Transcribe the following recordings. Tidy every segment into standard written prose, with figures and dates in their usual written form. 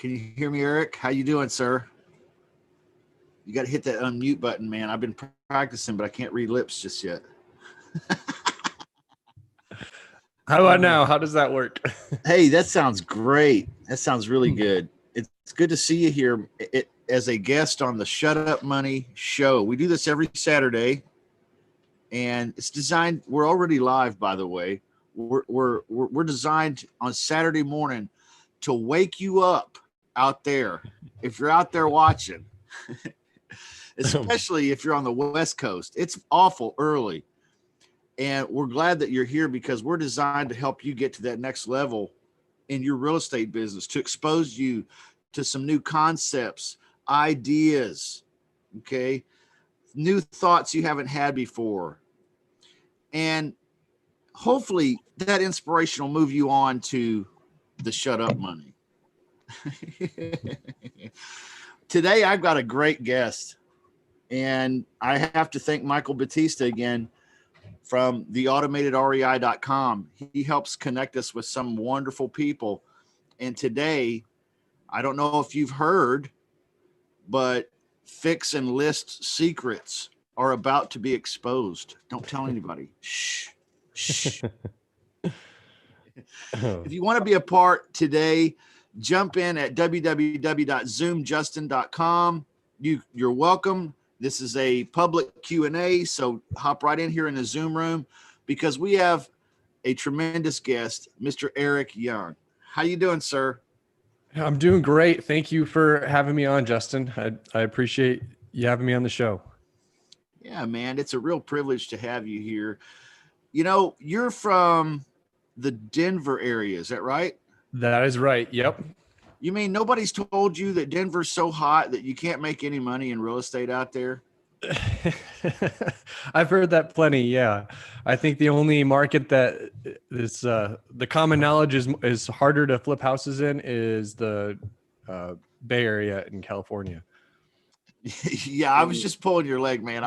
Can you hear me, Eric? How you doing, sir? You got to hit that unmute button, man. I've been practicing, but I can't read lips just yet. How about now? How does that work? Hey, that sounds great. That sounds really good. It's good to see you here as a guest on the Shut Up Money show. We do this every Saturday, and it's designed. We're already live, by the way. We're designed on Saturday morning to wake you up out there. If you're out there watching, especially if you're on the West Coast, it's awful early. And we're glad that you're here because we're designed to help you get to that next level in your real estate business, to expose you to some new concepts, ideas, okay, new thoughts you haven't had before. And hopefully that inspiration will move you on to the Shut Up Money. Today, I've got a great guest, and I have to thank Michael Batista again from theautomatedrei.com. He helps connect us with some wonderful people. And today, I don't know if you've heard, but fix and list secrets are about to be exposed. Don't tell anybody. Shh. Shh. If you want to be a part today, jump in at www.zoomjustin.com. You're welcome. This is a public Q&A, so hop right in here in the Zoom room because we have a tremendous guest, Mr. Eric Young. How you doing, sir? I'm doing great. Thank you for having me on, Justin. I appreciate you having me on the show. Yeah, man, it's a real privilege to have you here. You know, you're from the Denver area, is that right? That is right. Yep. You mean nobody's told you that Denver's so hot that you can't make any money in real estate out there? I've heard that plenty. Yeah. I think the only market that is the common knowledge is harder to flip houses in is the Bay Area in California. Yeah, I was just pulling your leg, man.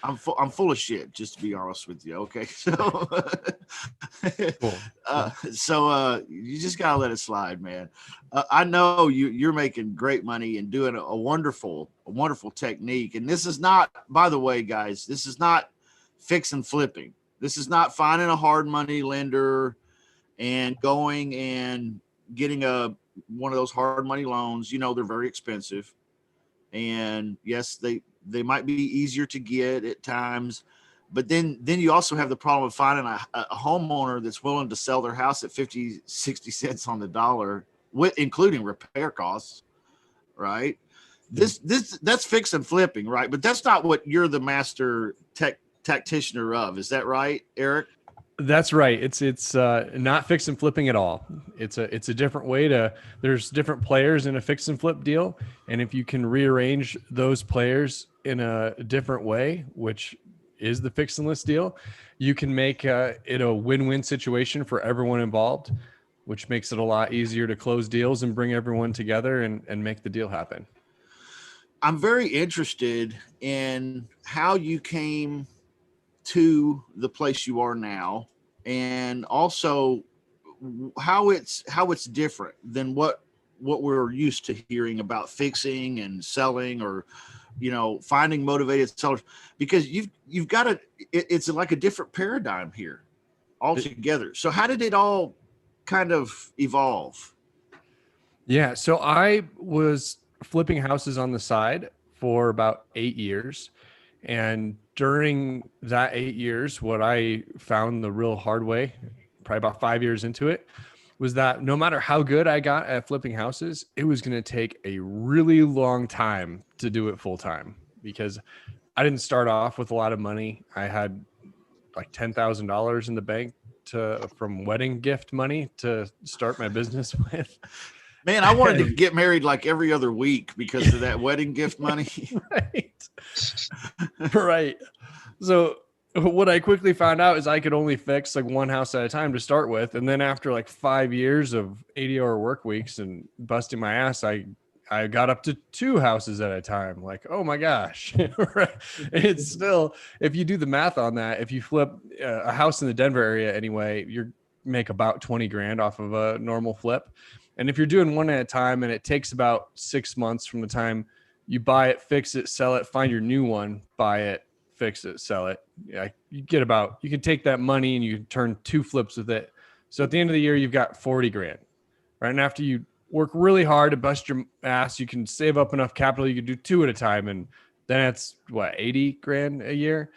I'm full of shit, just to be honest with you. Okay, so Cool. You just gotta let it slide, man. I know you're making great money and doing a wonderful technique. And this is not, by the way, guys, this is not fix and flipping. This is not finding a hard money lender and going and getting one of those hard money loans. You know, they're very expensive. And yes, they might be easier to get at times, but then you also have the problem of finding a homeowner that's willing to sell their house at 50, 60 cents on the dollar, including repair costs, right? That's fix and flipping, right? But that's not what you're the master tacticianer of. Is that right, Eric? That's right. It's not fix and flipping at all. It's a different way there's different players in a fix and flip deal. And if you can rearrange those players in a different way, which is the fix and list deal, you can make it a win-win situation for everyone involved, which makes it a lot easier to close deals and bring everyone together and make the deal happen. I'm very interested in how you came to the place you are now, and also how it's different than what we're used to hearing about fixing and selling, or finding motivated sellers, because you've got it's like a different paradigm here altogether. So how did it all kind of evolve? Yeah, so I was flipping houses on the side for about 8 years. And during that 8 years, what I found the real hard way, probably about 5 years into it, was that no matter how good I got at flipping houses, it was going to take a really long time to do it full time, because I didn't start off with a lot of money. I had like $10,000 in the bank from wedding gift money to start my business with. Man, I wanted to get married like every other week because of that wedding gift money. Right. Right. So what I quickly found out is I could only fix like one house at a time to start with. And then after like 5 years of 80-hour work weeks and busting my ass, I got up to 2 houses at a time. Like, oh my gosh. It's still, if you do the math on that, if you flip a house in the Denver area anyway, you make about 20 grand off of a normal flip. And if you're doing one at a time and it takes about 6 months from the time you buy it, fix it, sell it, find your new one, buy it, fix it, sell it. Yeah, you can take that money and you can turn 2 flips with it. So at the end of the year, you've got 40 grand, right? And after you work really hard to bust your ass, you can save up enough capital. You can do 2 at a time. And then it's 80 grand a year.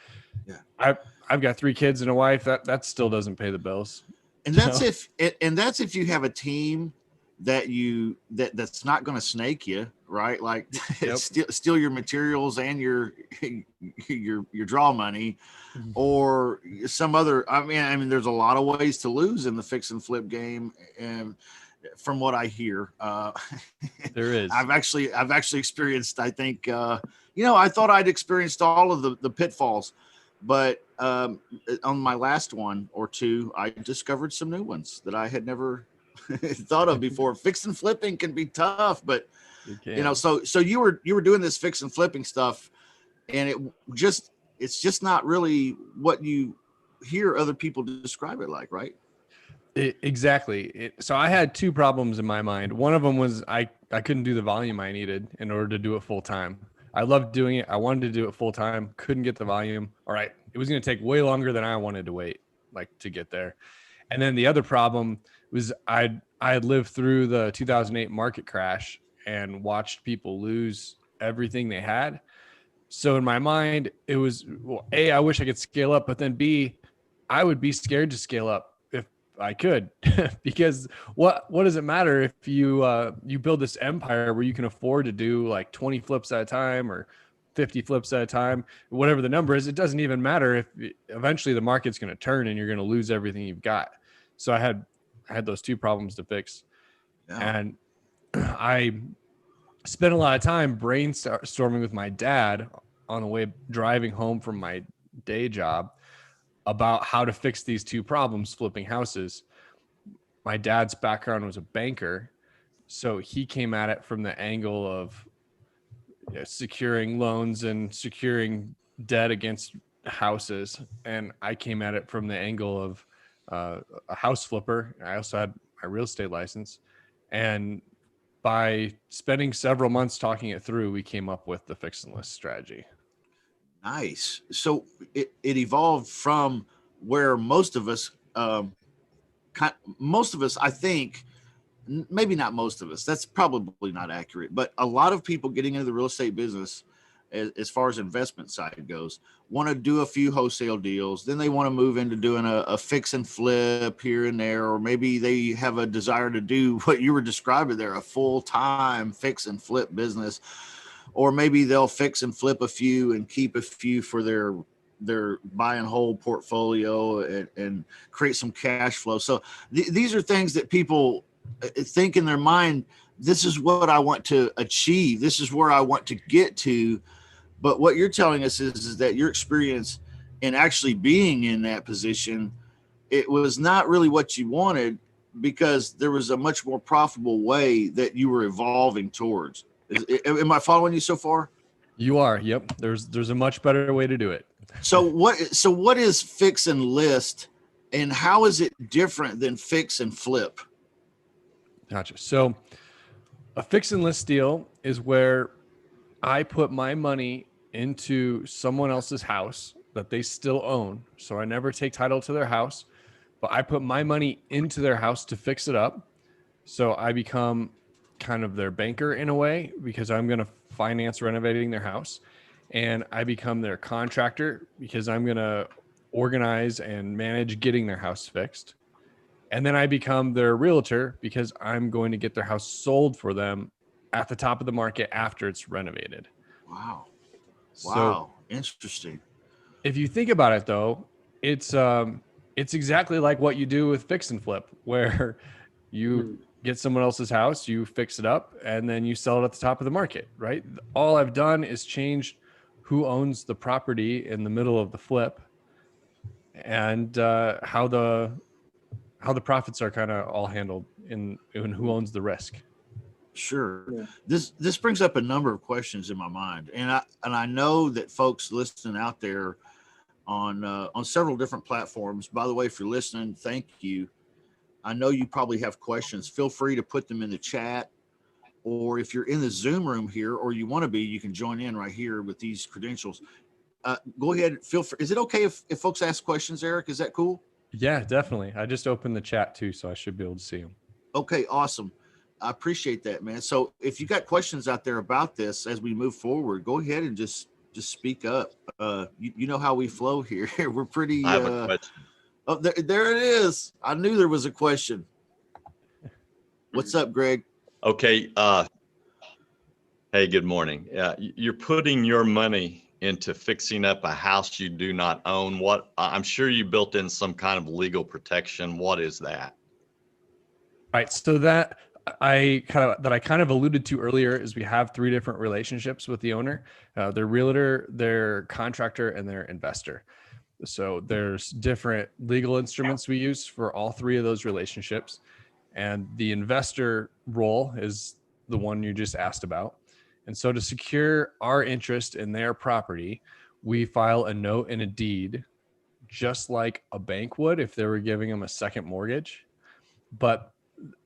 Yeah. I've got 3 kids and a wife that still doesn't pay the bills. And that's if you have a team that's not going to snake you, right? Like Yep. steal your materials and your draw money, or some other. I mean, there's a lot of ways to lose in the fix and flip game, and from what I hear, there is. I've actually experienced. I think I thought I'd experienced all of the pitfalls, but on my last one or two, I discovered some new ones that I had never thought of before. Fix and flipping can be tough, but so you were doing this fix and flipping stuff, and it's just not really what you hear other people describe it like, right? Exactly. So I had 2 problems in my mind. One of them was I couldn't do the volume I needed in order to do it full time. I loved doing it. I wanted to do it full time. Couldn't get the volume. All right. It was going to take way longer than I wanted to wait, to get there. And then the other problem was I had lived through the 2008 market crash and watched people lose everything they had. So in my mind, it was, well, A, I wish I could scale up, but then B, I would be scared to scale up if I could, because what does it matter if you build this empire where you can afford to do 20 flips at a time or 50 flips at a time, whatever the number is. It doesn't even matter if eventually the market's going to turn and you're going to lose everything you've got. So I had those 2 problems to fix. Yeah. And I spent a lot of time brainstorming with my dad on the way driving home from my day job about how to fix these 2 problems, flipping houses. My dad's background was a banker, so he came at it from the angle of securing loans and securing debt against houses, and I came at it from the angle of a house flipper. I also had my real estate license, and by spending several months talking it through, we came up with the fix and list strategy. Nice. So it evolved from where most of us, I think, maybe not most of us, that's probably not accurate, but a lot of people getting into the real estate business, as far as investment side goes, want to do a few wholesale deals. Then they want to move into doing a fix and flip here and there, or maybe they have a desire to do what you were describing there, a full-time fix and flip business. Or maybe they'll fix and flip a few and keep a few for their buy and hold portfolio and create some cash flow. So these are things that people think in their mind, this is what I want to achieve. This is where I want to get to. But what you're telling us is that your experience in actually being in that position, it was not really what you wanted, because there was a much more profitable way that you were evolving towards. Am I following you so far? You are. Yep. There's a much better way to do it. So what is fix and list, and how is it different than fix and flip? Gotcha. So a fix and list deal is where I put my money into someone else's house that they still own. So I never take title to their house, but I put my money into their house to fix it up. So I become kind of their banker in a way, because I'm going to finance renovating their house, and I become their contractor because I'm going to organize and manage getting their house fixed. And then I become their realtor because I'm going to get their house sold for them at the top of the market after it's renovated. Wow. So, interesting. If you think about it, though, it's exactly like what you do with fix and flip, where you get someone else's house, you fix it up, and then you sell it at the top of the market, right? All I've done is changed who owns the property in the middle of the flip, and how the profits are kind of all handled in who owns the risk. Sure. Yeah. This brings up a number of questions in my mind, and I know that folks listening out there on several different platforms. By the way, if you're listening, thank you. I know you probably have questions. Feel free to put them in the chat, or if you're in the Zoom room here, or you want to be, you can join in right here with these credentials. Go ahead. Feel free. Is it okay if folks ask questions, Eric? Is that cool? Yeah, definitely. I just opened the chat too, so I should be able to see them. Okay, awesome. I appreciate that, man. So if you got questions out there about this as we move forward, go ahead and just speak up. You know how we flow here. We're I pretty. have a question. Oh, there it is. I knew there was a question. What's up, Greg? Okay. Hey, good morning. You're putting your money into fixing up a house you do not own. What I'm sure you built in some kind of legal protection. What is that? Right. So that I kind of alluded to earlier is we have three different relationships with the owner, their realtor, their contractor, and their investor. So there's different legal instruments we use for all three of those relationships. And the investor role is the one you just asked about. And so to secure our interest in their property, we file a note and a deed, just like a bank would if they were giving them a second mortgage. But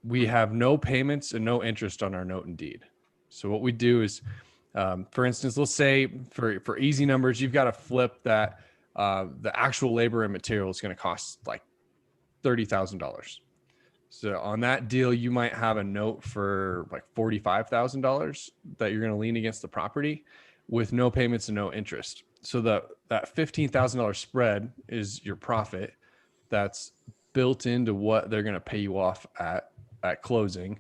we have no payments and no interest on our note and deed. So what we do is, for instance, let's say for easy numbers, you've got to flip that the actual labor and material is going to cost like $30,000. So on that deal, you might have a note for like $45,000 that you're going to lean against the property with no payments and no interest. So that $15,000 spread is your profit that's built into what they're going to pay you off at closing.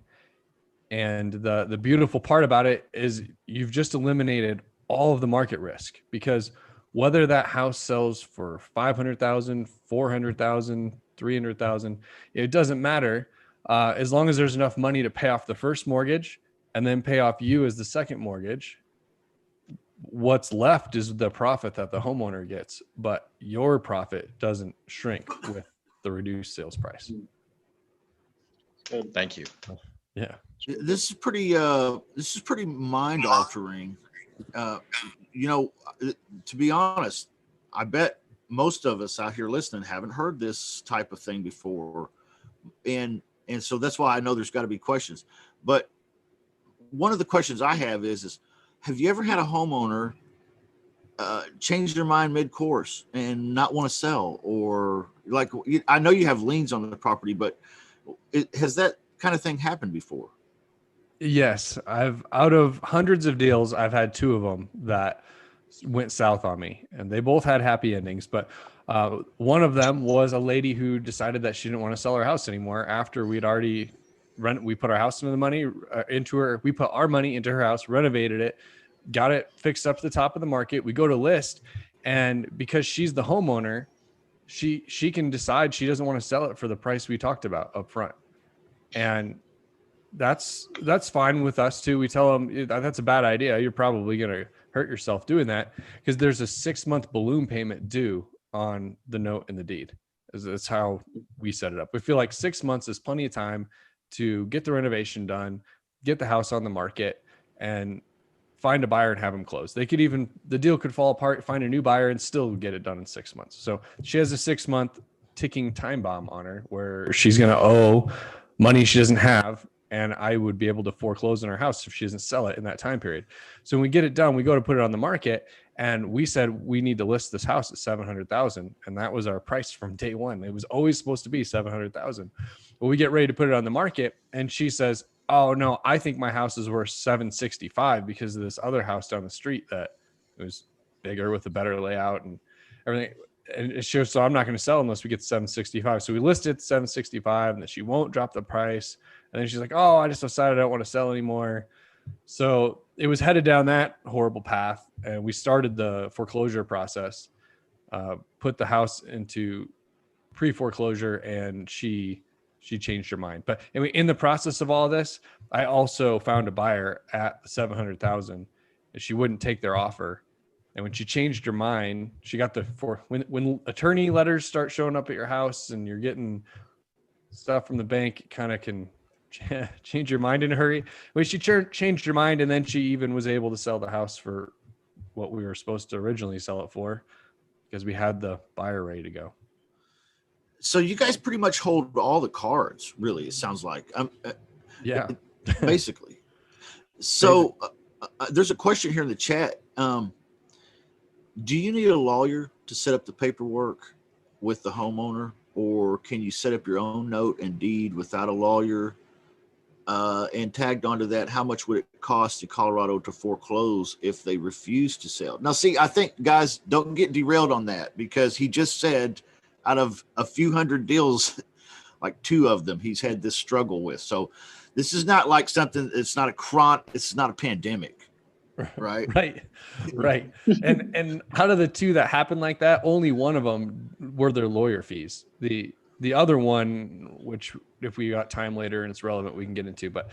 And the beautiful part about it is you've just eliminated all of the market risk, because whether that house sells for 500,000, 400,000, 300,000, it doesn't matter. As long as there's enough money to pay off the first mortgage and then pay off you as the second mortgage, what's left is the profit that the homeowner gets, but your profit doesn't shrink with the reduced sales price. Thank you. Yeah. This is pretty mind altering. You know, to be honest, I bet most of us out here listening haven't heard this type of thing before. And so that's why I know there's got to be questions. But one of the questions I have is have you ever had a homeowner change their mind mid-course and not want to sell? Or like, I know you have liens on the property, but has that kind of thing happened before? Yes, out of hundreds of deals, I've had two of them that went south on me, and they both had happy endings. But one of them was a lady who decided that she didn't want to sell her house anymore after we'd already we put our house into the money we put our money into her house, renovated it, got it fixed up to the top of the market. We go to list, and because she's the homeowner, she can decide she doesn't want to sell it for the price we talked about up front. And that's fine with us too. We tell them that's a bad idea. You're probably going to hurt yourself doing that, because there's a 6-month balloon payment due on the note and the deed. That's how we set it up. We feel like 6 months is plenty of time to get the renovation done, get the house on the market, and find a buyer and have them close. The deal could fall apart, find a new buyer, and still get it done in 6 months. So she has a 6-month ticking time bomb on her where she's going to owe money she doesn't have, and I would be able to foreclose on her house if she doesn't sell it in that time period. So when we get it done, we go to put it on the market, and we said we need to list this house at $700,000, and that was our price from day one. It was always supposed to be $700,000. But we get ready to put it on the market, and she says, "Oh no, I think my house is worth $765 because of this other house down the street that was bigger with a better layout and everything." And she goes, "So I'm not going to sell unless we get $765." So we listed $765, and then she won't drop the price. And then she's like, "Oh, I just decided I don't want to sell anymore." So it was headed down that horrible path. And we started the foreclosure process, put the house into pre-foreclosure, and she changed her mind. But in the process of all of this, I also found a buyer at $700,000, and she wouldn't take their offer. And when she changed her mind, she got when attorney letters start showing up at your house and you're getting stuff from the bank, it kind of can change your mind in a hurry. When she changed her mind, and then she even was able to sell the house for what we were supposed to originally sell it for, because we had the buyer ready to go. So you guys pretty much hold all the cards, really. It sounds like, Yeah. basically. So there's a question here in the chat. Do you need a lawyer to set up the paperwork with the homeowner, or can you set up your own note and deed without a lawyer? And tagged onto that, how much would it cost in Colorado to foreclose if they refuse to sell? Now, see, I think, guys, don't get derailed on that, because he just said out of a few hundred deals, like 2 of them he's had this struggle with. So this is not like something, it's not it's not a pandemic, right? Right. And out of the 2 that happened like that, only one of them were their lawyer fees. The other one, which if we got time later and it's relevant, we can get into, but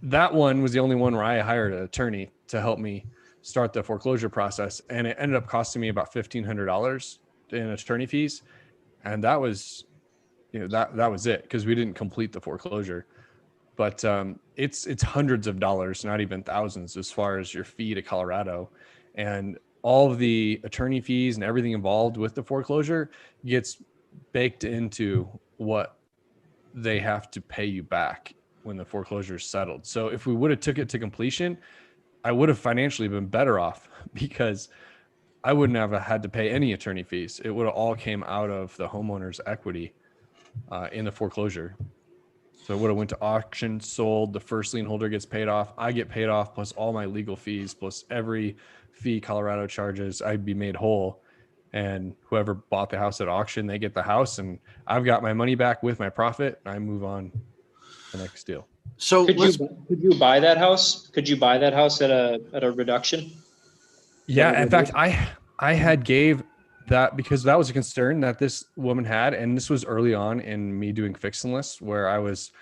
that one was the only one where I hired an attorney to help me start the foreclosure process. And it ended up costing me about $1,500 in attorney fees. And that was, that was it, because we didn't complete the foreclosure. But it's hundreds of dollars, not even thousands, as far as your fee to Colorado. And all of the attorney fees and everything involved with the foreclosure gets baked into what they have to pay you back when the foreclosure is settled. So if we would have took it to completion, I would have financially been better off, because I wouldn't have had to pay any attorney fees. It would have all came out of the homeowner's equity in the foreclosure. So it would have went to auction, sold, the first lien holder gets paid off, I get paid off, plus all my legal fees, plus every fee Colorado charges, I'd be made whole. And whoever bought the house at auction, they get the house, and I've got my money back with my profit, and I move on to the next deal. So could you buy that house? Could you buy that house at a reduction? Yeah, in fact, I had gave that, because that was a concern that this woman had, and this was early on in me doing fix and lists, where I was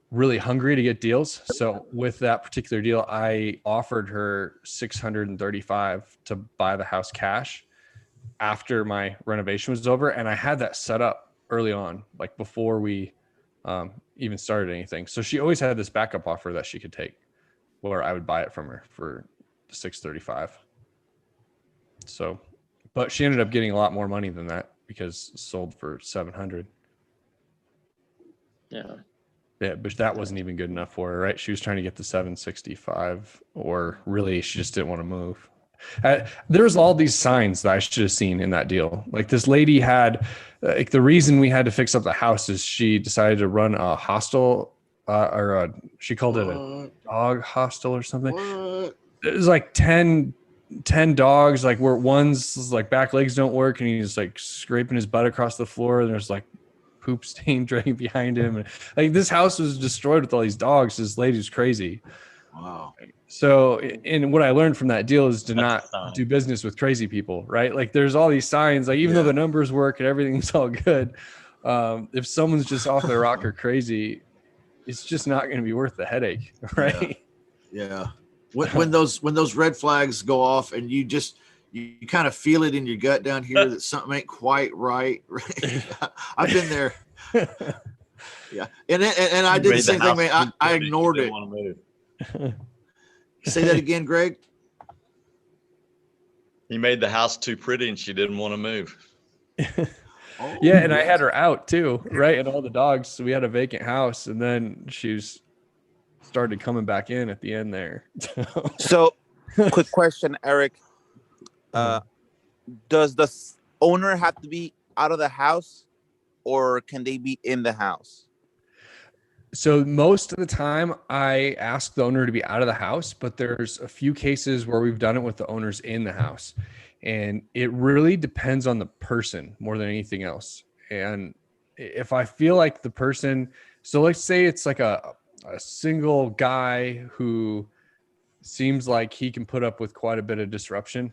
really hungry to get deals. So with that particular deal, I offered her $635 to buy the house cash after my renovation was over, and I had that set up early on, like before we even started anything. So she always had this backup offer that she could take, where I would buy it from her for $635. So, but she ended up getting a lot more money than that, because it sold for $700. Yeah, but that wasn't even good enough for her, right? She was trying to get the $765, or really she just didn't want to move. There's all these signs that I should have seen in that deal. Like, this lady had, like, the reason we had to fix up the house is she decided to run a hostel, she called it a dog hostel or something. It was like 10 dogs, like, where one's like back legs don't work, and he's like scraping his butt across the floor, and there's like poop stain dragging behind him. And like, this house was destroyed with all these dogs. This lady's crazy. Wow. So, and what I learned from that deal is to not do business with crazy people, right? Like, there's all these signs, like, even though the numbers work and everything's all good, if someone's just off their rocker crazy, it's just not going to be worth the headache, right? Yeah. When those red flags go off, and you kind of feel it in your gut down here that something ain't quite right. I've been there. Yeah. And I did the same thing, man. I ignored it. Say that again, Greg. He made the house too pretty, and she didn't want to move. Yeah, and I had her out too, right? And all the dogs. So we had a vacant house, and then she's started coming back in at the end there. So, quick question, Eric. Does the owner have to be out of the house, or can they be in the house? So most of the time I ask the owner to be out of the house, but there's a few cases where we've done it with the owners in the house, and it really depends on the person more than anything else. And if I feel like the person, so let's say it's like a single guy who seems like he can put up with quite a bit of disruption,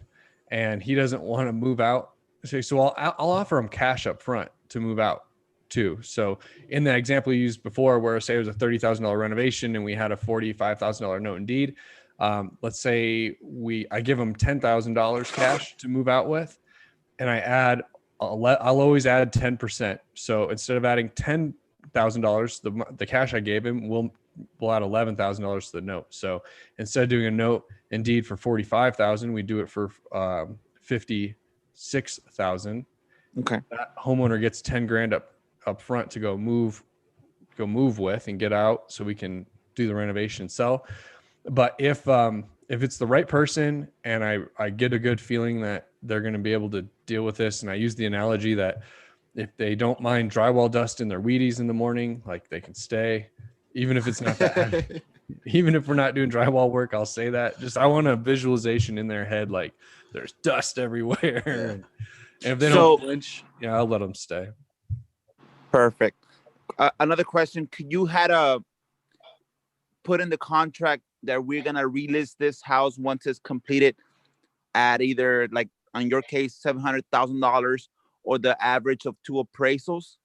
and he doesn't want to move out. So I'll offer him cash up front to move out too. So in the example you used before, where say it was a $30,000 renovation and we had a $45,000 note in deed, let's say I give him $10,000 cash to move out with, and I'll always add 10%. So instead of adding $10,000, the cash I gave him, we'll add $11,000 to the note. So instead of doing a note in deed for $45,000, we do it for $56,000. Okay. That homeowner gets 10 grand up front to go move with and get out so we can do the renovation and sell. But if it's the right person and I get a good feeling that they're going to be able to deal with this, and I use the analogy that if they don't mind drywall dust in their Wheaties in the morning, like they can stay, even if it's not that heavy. Even if we're not doing drywall work, I'll say that. Just I want a visualization in their head, like there's dust everywhere. And if they don't flinch, yeah, I'll let them stay. Perfect. Another question: could you had a put in the contract that we're gonna relist this house once it's completed at either, like on your case, $700,000 or the average of 2 appraisals?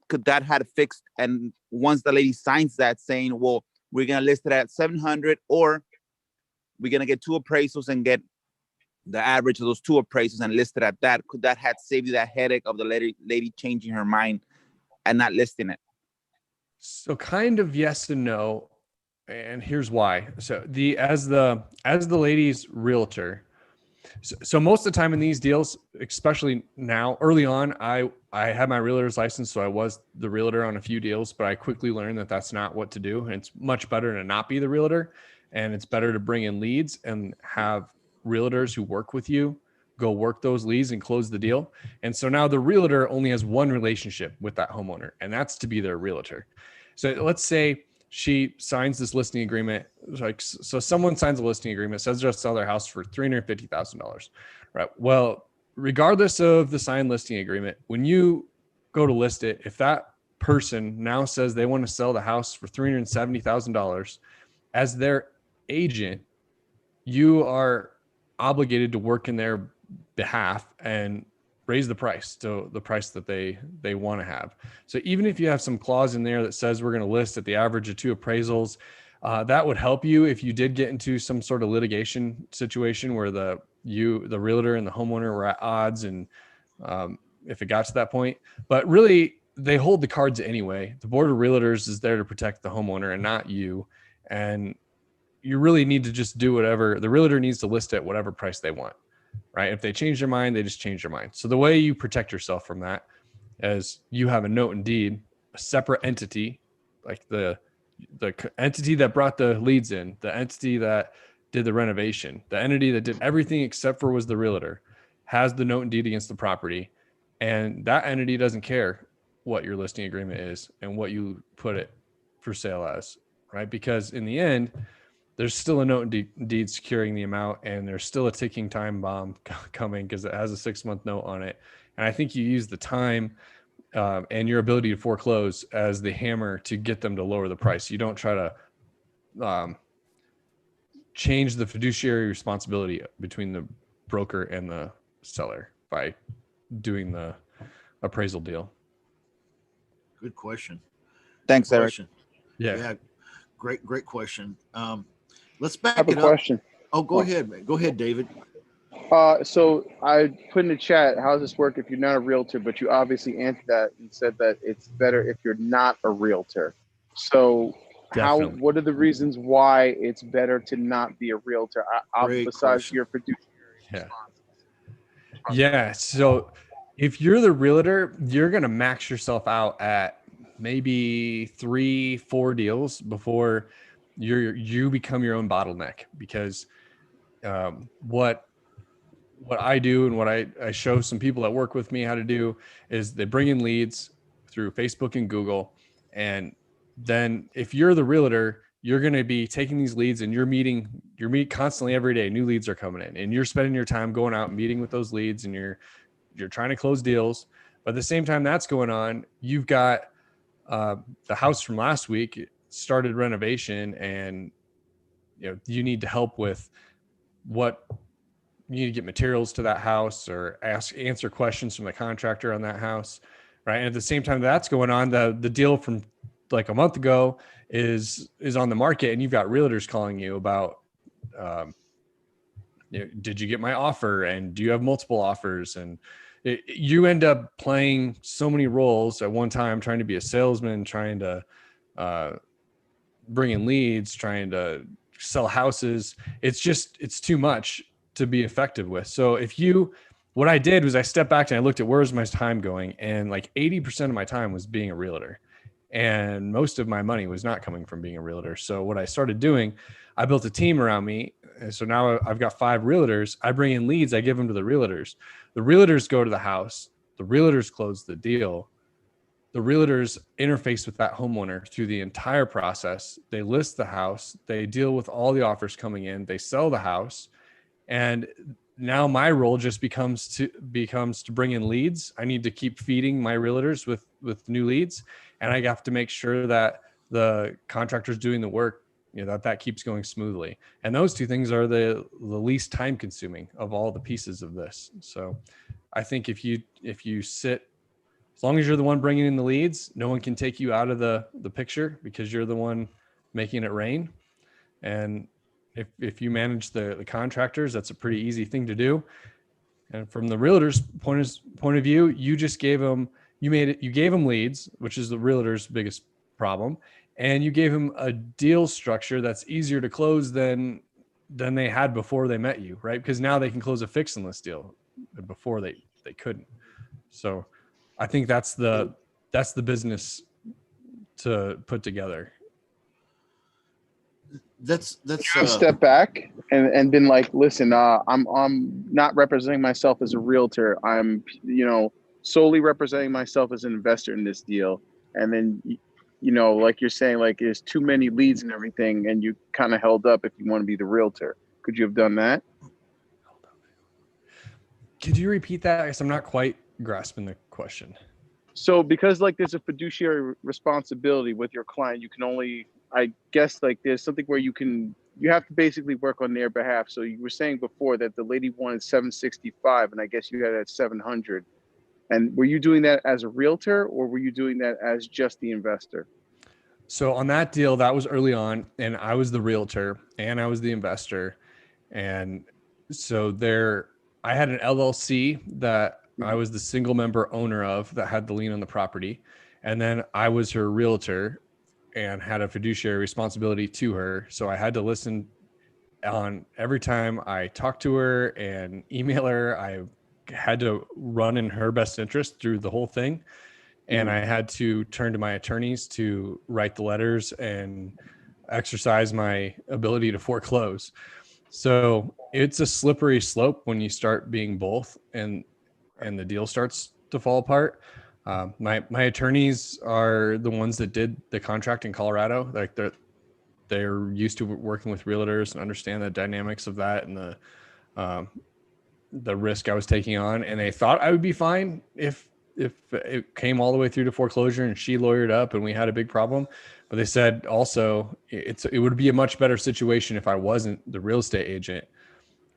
Could that had fixed? And once the lady signs that, saying, "Well, we're gonna list it at 700, or we're gonna get 2 appraisals and get the average of those 2 appraisals and list it at that," could that had saved you that headache of the lady changing her mind and not listing it? So kind of yes and no, and here's why. So as the lady's realtor, so most of the time in these deals, especially now, early on, I had my realtor's license, so I was the realtor on a few deals, but I quickly learned that that's not what to do, and it's much better to not be the realtor, and it's better to bring in leads and have realtors who work with you go work those leads and close the deal. And so now the realtor only has one relationship with that homeowner, and that's to be their realtor. So let's say she signs this listing agreement. Like, so someone signs a listing agreement, says they'll sell their house for $350,000, right? Well, regardless of the signed listing agreement, when you go to list it, if that person now says they want to sell the house for $370,000, as their agent, you are obligated to work in their behalf and raise the price to the price that they want to have. So even if you have some clause in there that says we're going to list at the average of 2 appraisals, that would help you if you did get into some sort of litigation situation where the realtor and the homeowner were at odds, and if it got to that point. But really, they hold the cards anyway. The board of realtors is there to protect the homeowner and not you. And you really need to just do whatever the realtor needs to list at whatever price they want. Right? If they change their mind, they just change their mind. So the way you protect yourself from that is you have a note and deed, a separate entity, like the entity that brought the leads in, the entity that did the renovation, the entity that did everything except for was the realtor, has the note and deed against the property. And that entity doesn't care what your listing agreement is and what you put it for sale as, right? Because in the end, there's still a note and deed securing the amount, and there's still a ticking time bomb coming because it has a 6-month note on it. And I think you use the time and your ability to foreclose as the hammer to get them to lower the price. You don't try to change the fiduciary responsibility between the broker and the seller by doing the appraisal deal. Good question. Thanks, Good Eric. question. Yeah. Yeah. Great question. Let's I back have a it up. question. Oh, go ahead, man. Go ahead, David. So I put in the chat, how does this work if you're not a realtor? But you obviously answered that and said that it's better if you're not a realtor. So Definitely. what are the reasons why it's better to not be a realtor Great besides question. your fiduciary Yeah. responsibility? Yeah. So if you're the realtor, you're going to max yourself out at maybe 3-4 deals before you become your own bottleneck, because what I do and what I show some people that work with me how to do is they bring in leads through Facebook and Google. And then if you're the realtor, you're going to be taking these leads and you're meeting constantly every day. New leads are coming in and you're spending your time going out and meeting with those leads, and you're trying to close deals. But at the same time that's going on, you've got the house from last week started renovation, and you need to help with what you need to get materials to that house or answer questions from the contractor on that house. Right. And at the same time that's going on, the deal from like a month ago is on the market, and you've got realtors calling you about, did you get my offer? And do you have multiple offers? And you end up playing so many roles at one time, trying to be a salesman, trying to bring in leads, trying to sell houses. It's too much to be effective with. So if you what I did was I stepped back and I looked at where's my time going, and like 80% of my time was being a realtor, and most of my money was not coming from being a realtor. So what I started doing, I built a team around me. And so now I've got 5 realtors. I bring in leads. I give them to the realtors. The realtors go to the house. The realtors close the deal. The realtors interface with that homeowner through the entire process. They list the house. They deal with all the offers coming in. They sell the house. And now my role just becomes to bring in leads. I need to keep feeding my realtors with new leads, and I have to make sure that the contractor's doing the work, that keeps going smoothly. And those 2 things are the least time consuming of all the pieces of this. So I think if you sit, as long as you're the one bringing in the leads, no one can take you out of the picture because you're the one making it rain. And if you manage the contractors, that's a pretty easy thing to do. And from the realtor's point of view, you just gave them, you gave them leads, which is the realtor's biggest problem. And you gave them a deal structure that's easier to close than they had before they met you, right? Because now they can close a fix and list deal. Before they couldn't. So I think that's the business to put together. That's Step back and been like, listen, I'm not representing myself as a realtor. I'm solely representing myself as an investor in this deal. And then like you're saying, like there's too many leads and everything, and you kind of held up if you want to be the realtor. Could you have done that? Could you repeat that? Because I'm not quite grasping the question. So because like there's a fiduciary responsibility with your client, you can only, I guess, like there's something where you have to basically work on their behalf. So you were saying before that the lady wanted 765, and I guess you had at 700. And were you doing that as a realtor, or were you doing that as just the investor? So on that deal, that was early on, and I was the realtor and I was the investor. And so I had an LLC that I was the single member owner of that had the lien on the property. And then I was her realtor and had a fiduciary responsibility to her. So I had to listen on every time I talked to her and email her. I had to run in her best interest through the whole thing. And I had to turn to my attorneys to write the letters and exercise my ability to foreclose. So it's a slippery slope when you start being both and the deal starts to fall apart. My attorneys are the ones that did the contract in Colorado. Like they're used to working with realtors and understand the dynamics of that and the risk I was taking on. And they thought I would be fine if it came all the way through to foreclosure and she lawyered up and we had a big problem. But they said also it would be a much better situation if I wasn't the real estate agent.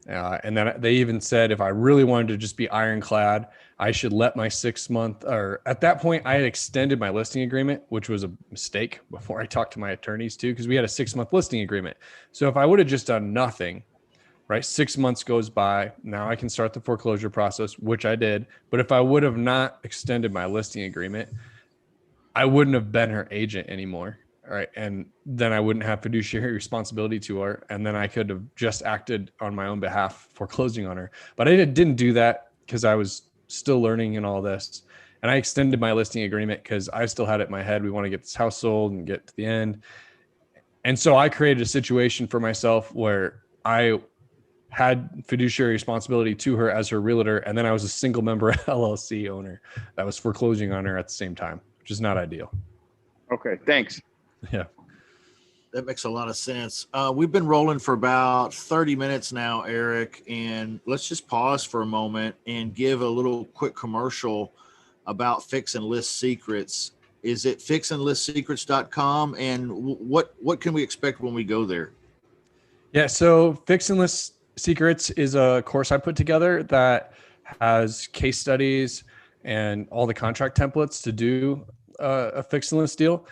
And then they even said if I really wanted to just be ironclad, I should let my 6 month, or at that point I had extended my listing agreement, which was a mistake before I talked to my attorneys too, because we had a 6 month listing agreement. So if I would have just done nothing, right, 6 months goes by, now I can start the foreclosure process, which I did. But if I would have not extended my listing agreement, I wouldn't have been her agent anymore. Right. And then I wouldn't have fiduciary responsibility to her. And then I could have just acted on my own behalf foreclosing on her. But I didn't do that because I was still learning and all this. And I extended my listing agreement because I still had it in my head. We want to get this house sold and get to the end. And so I created a situation for myself where I had fiduciary responsibility to her as her realtor. And then I was a single member LLC owner that was foreclosing on her at the same time, which is not ideal. Okay. Thanks. Yeah. That makes a lot of sense. We've been rolling for about 30 minutes now, Eric, and let's just pause for a moment and give a little quick commercial about Fix and List Secrets. Is it fixandlistsecrets.com? And what can we expect when we go there? Yeah. So Fix and List Secrets is a course I put together that has case studies and all the contract templates to do a fix and list deal.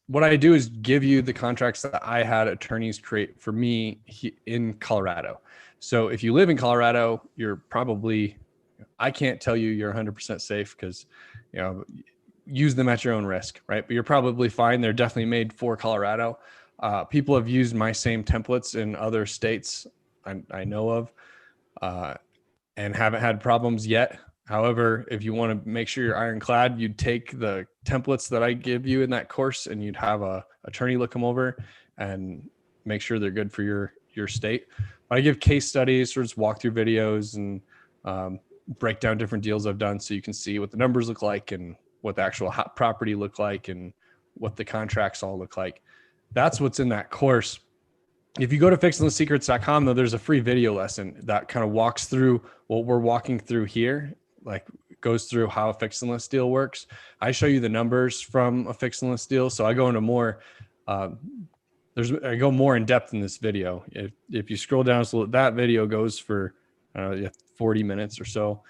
What I do is give you the contracts that I had attorneys create for me in Colorado. So if you live in Colorado, I can't tell you you're 100% safe because, use them at your own risk, right? But you're probably fine. They're definitely made for Colorado. People have used my same templates in other states I know of. and haven't had problems yet. However, if you want to make sure you're ironclad, you'd take the templates that I give you in that course and you'd have a attorney look them over and make sure they're good for your state. But I give case studies, or just walkthrough videos, and break down different deals I've done so you can see what the numbers look like and what the actual hot property look like and what the contracts all look like. That's what's in that course. If you go to fixandlesssecrets.com, though, there's a free video lesson that kind of walks through what we're walking through here, like goes through how a fix and list deal works. I show you the numbers from a fix and list deal. So I go into more, I go more in depth in this video. If you scroll down, so that video goes for 40 minutes or so.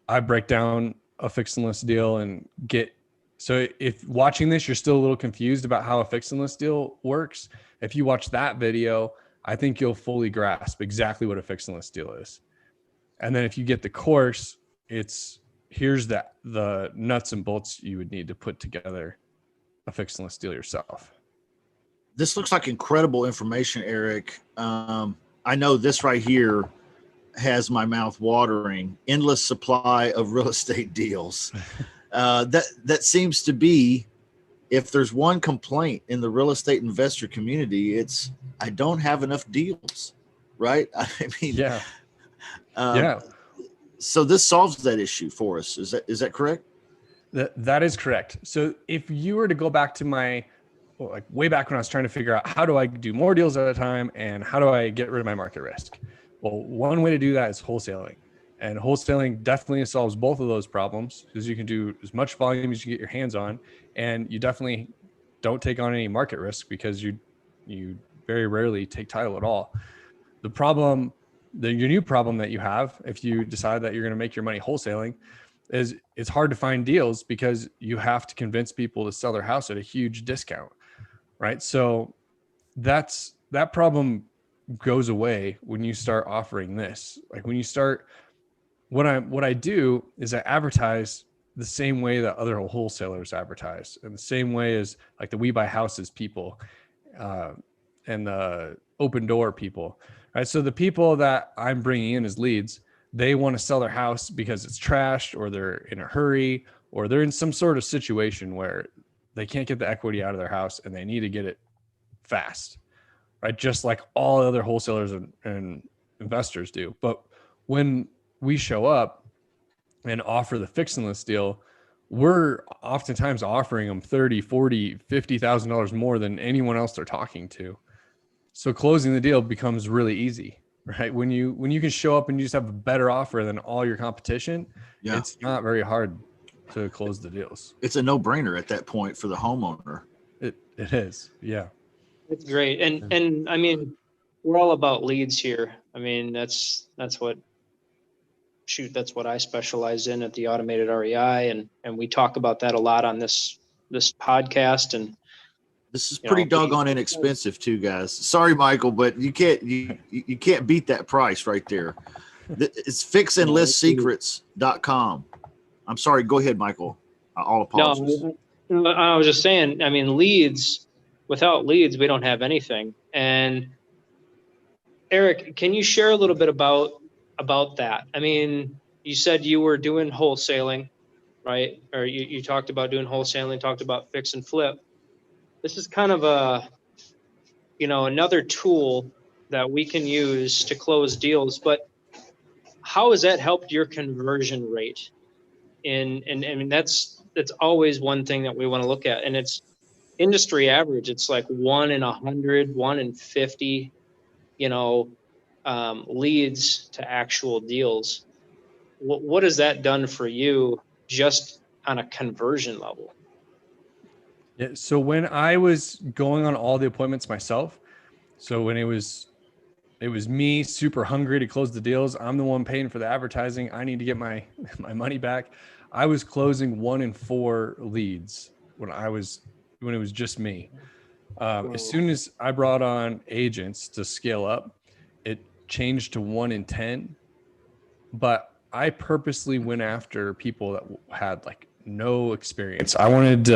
I break down a fix and list deal and so if watching this, you're still a little confused about how a fix and list deal works, if you watch that video, I think you'll fully grasp exactly what a fix and list deal is. And then if you get the course, here's the nuts and bolts you would need to put together a fix and list deal yourself. This looks like incredible information, Eric. I know this right here has my mouth watering. Endless supply of real estate deals. That seems to be, if there's one complaint in the real estate investor community, it's I don't have enough deals, right? I mean, yeah. So this solves that issue for us. Is that correct? That is correct. So if you were to go back to way back when I was trying to figure out how do I do more deals at a time and how do I get rid of my market risk? Well, one way to do that is wholesaling. And wholesaling definitely solves both of those problems because you can do as much volume as you get your hands on, and you definitely don't take on any market risk because you very rarely take title at all. Your new problem that you have, if you decide that you're going to make your money wholesaling, is it's hard to find deals because you have to convince people to sell their house at a huge discount, right? So that problem goes away when you start offering this. Like when you start, what I do is I advertise the same way that other wholesalers advertise, and the same way as like the We Buy Houses people and the Open Door people, right? So the people that I'm bringing in as leads, they want to sell their house because it's trashed, or they're in a hurry, or they're in some sort of situation where they can't get the equity out of their house and they need to get it fast, right? Just like all other wholesalers and investors do. But when we show up and offer the fix and list deal, we're oftentimes offering them $30,000, $40,000, $50,000 more than anyone else they're talking to. So closing the deal becomes really easy, right? When you can show up and you just have a better offer than all your competition, It's not very hard to close the deals. It's a no-brainer at that point for the homeowner. It is. Yeah. It's great. And I mean, we're all about leads here. I mean, that's what I specialize in at the Automated REI. And we talk about that a lot on this podcast. And this is pretty doggone inexpensive too, guys. Sorry, Michael, but you can't beat that price right there. It's fixandlistsecrets.com. I'm sorry. Go ahead, Michael. I'll apologize. No, I was just saying, I mean, without leads, we don't have anything. And Eric, can you share a little bit about that? I mean, you said you were doing wholesaling, right? Or you talked about doing wholesaling, talked about fix and flip. This is kind of another tool that we can use to close deals, but how has that helped your conversion rate? And I mean, that's always one thing that we want to look at. And it's industry average. It's like 1 in 100, 1 in 50, leads to actual deals. What has that done for you just on a conversion level? Yeah. So when I was going on all the appointments myself, so when it was me super hungry to close the deals, I'm the one paying for the advertising, I need to get my money back, I was closing 1 in 4 leads when it was just me. As soon as I brought on agents to scale up, it changed to 1 in 10. But I purposely went after people that had like no experience. I wanted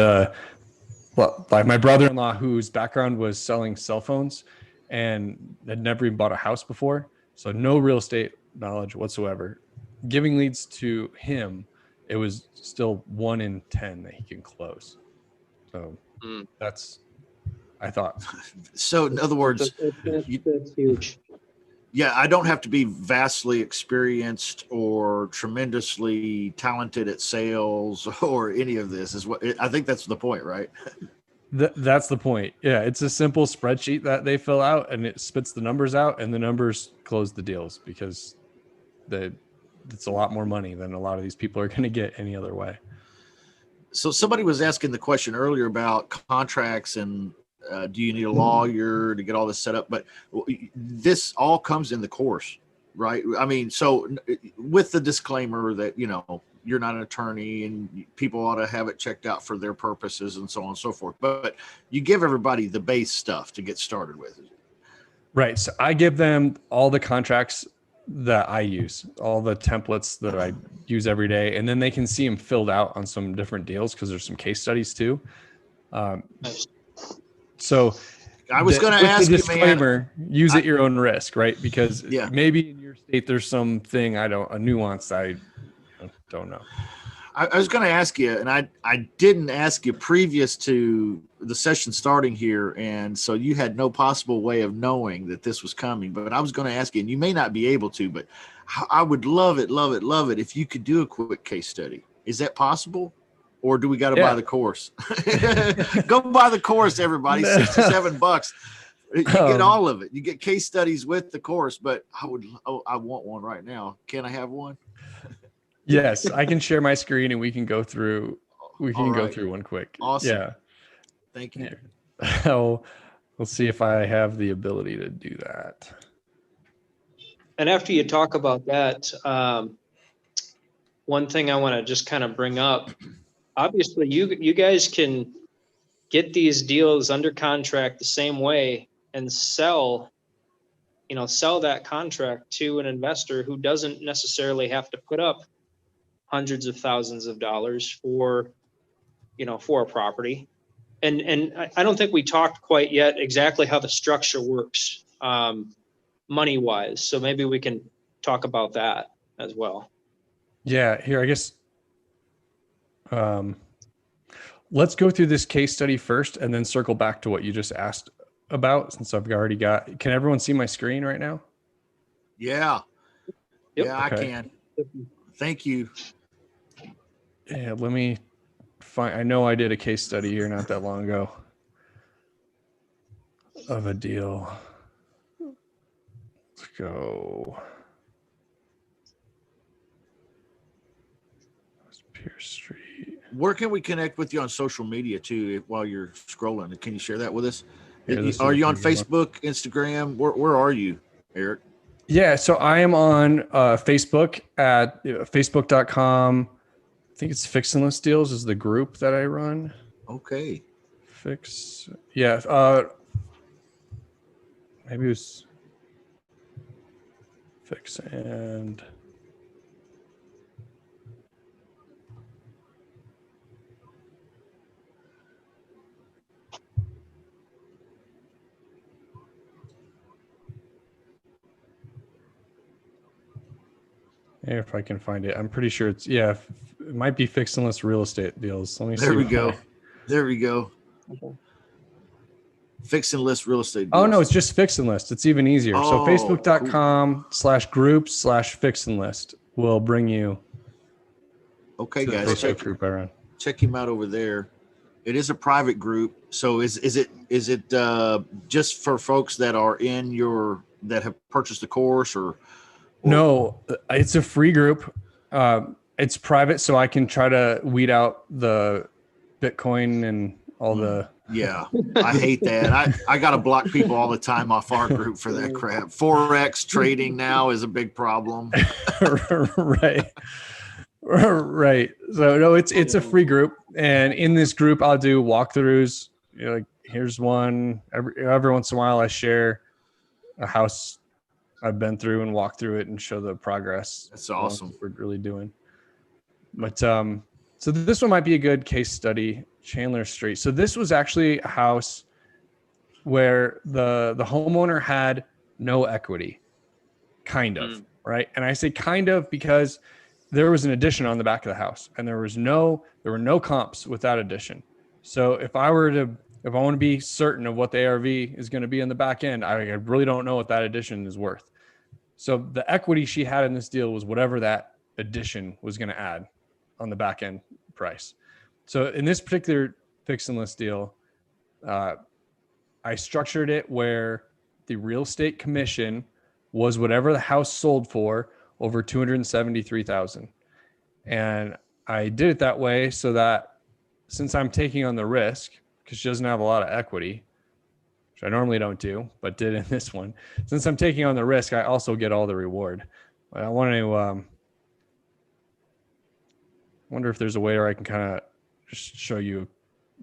like my brother-in-law, whose background was selling cell phones and had never even bought a house before, so no real estate knowledge whatsoever. giving leads to him, it was still 1 in 10 that he can close. So that's, I thought. So in other words, That's huge. yeah, I don't have to be vastly experienced or tremendously talented at sales or any of this. Is what I think that's the point, right? That's the point. Yeah, it's a simple spreadsheet that they fill out, and it spits the numbers out, and the numbers close the deals because it's a lot more money than a lot of these people are going to get any other way. So somebody was asking the question earlier about contracts and do you need a lawyer to get all this set up? But this all comes in the course, right? I mean, so with the disclaimer that, you know, you're not an attorney and people ought to have it checked out for their purposes and so on and so forth. But you give everybody the base stuff to get started with. Right. So I give them all the contracts that I use, all the templates that I use every day, and then they can see them filled out on some different deals because there's some case studies too. So I was going to ask the you, disclaimer, man, use at your own risk, right? Because yeah, maybe in your state there's something a nuance I don't know. I was going to ask you, and I didn't ask you previous to the session starting here, and so you had no possible way of knowing that this was coming. But I was going to ask you, and you may not be able to, but I would love it if you could do a quick case study. Is that possible? Or do we got to buy the course? Go buy the course, everybody. $67. You get all of it. You get case studies with the course, but I want one right now. Can I have one? Yes, I can share my screen and we can go through go through one quick. Awesome. Yeah. Thank you. We'll see if I have the ability to do that. And after you talk about that, one thing I want to just kind of bring up, obviously you guys can get these deals under contract the same way and sell that contract to an investor who doesn't necessarily have to put up hundreds of thousands of dollars for a property. And I don't think we talked quite yet exactly how the structure works, money wise. So maybe we can talk about that as well. Yeah, here, I guess, let's go through this case study first and then circle back to what you just asked about, since I've already can everyone see my screen right now? Yeah. Yep. Yeah, okay. I can. Thank you. Yeah, let me I know I did a case study here not that long ago of a deal. Let's go. Pierce Street. Where can we connect with you on social media too while you're scrolling? Can you share that with us? Yeah, are you on Facebook, Instagram? Where are you, Eric? Yeah, so I am on Facebook at facebook.com. I think it's Fix and List Deals is the group that I run. Okay. Maybe it was Fix and if I can find it. I'm pretty sure it might be Fix and List Real Estate Deals. Let me see. There we go. There we go. Okay. Fix and List Real Estate Deals. Oh, no, it's just Fix and List. It's even easier. So facebook.com/groups/Fix and List will bring you. Okay, guys. Check him out over there. It is a private group. So is it just for folks that are that have purchased the course or? No, it's a free group. It's private, so I can try to weed out the Bitcoin and all the. Yeah, I hate that. I got to block people all the time off our group for that crap. Forex trading now is a big problem. Right. Right. So no, it's a free group, and in this group, I'll do walkthroughs. Like here's one. Every once in a while, I share a house I've been through and walk through it and show the progress. That's awesome. We're really doing. But so this one might be a good case study. Chandler Street. So this was actually a house where the homeowner had no equity, kind of. right? And I say kind of because there was an addition on the back of the house, and there were no comps with that addition. So if I want to be certain of what the ARV is going to be in the back end, I really don't know what that addition is worth. So the equity she had in this deal was whatever that addition was going to add on the back end price. So in this particular fix and list deal, I structured it where the real estate commission was whatever the house sold for over $273,000. And I did it that way so that since I'm taking on the risk, because she doesn't have a lot of equity, which I normally don't do, but did in this one, since I'm taking on the risk, I also get all the reward. But I want to wonder if there's a way where I can kind of just show you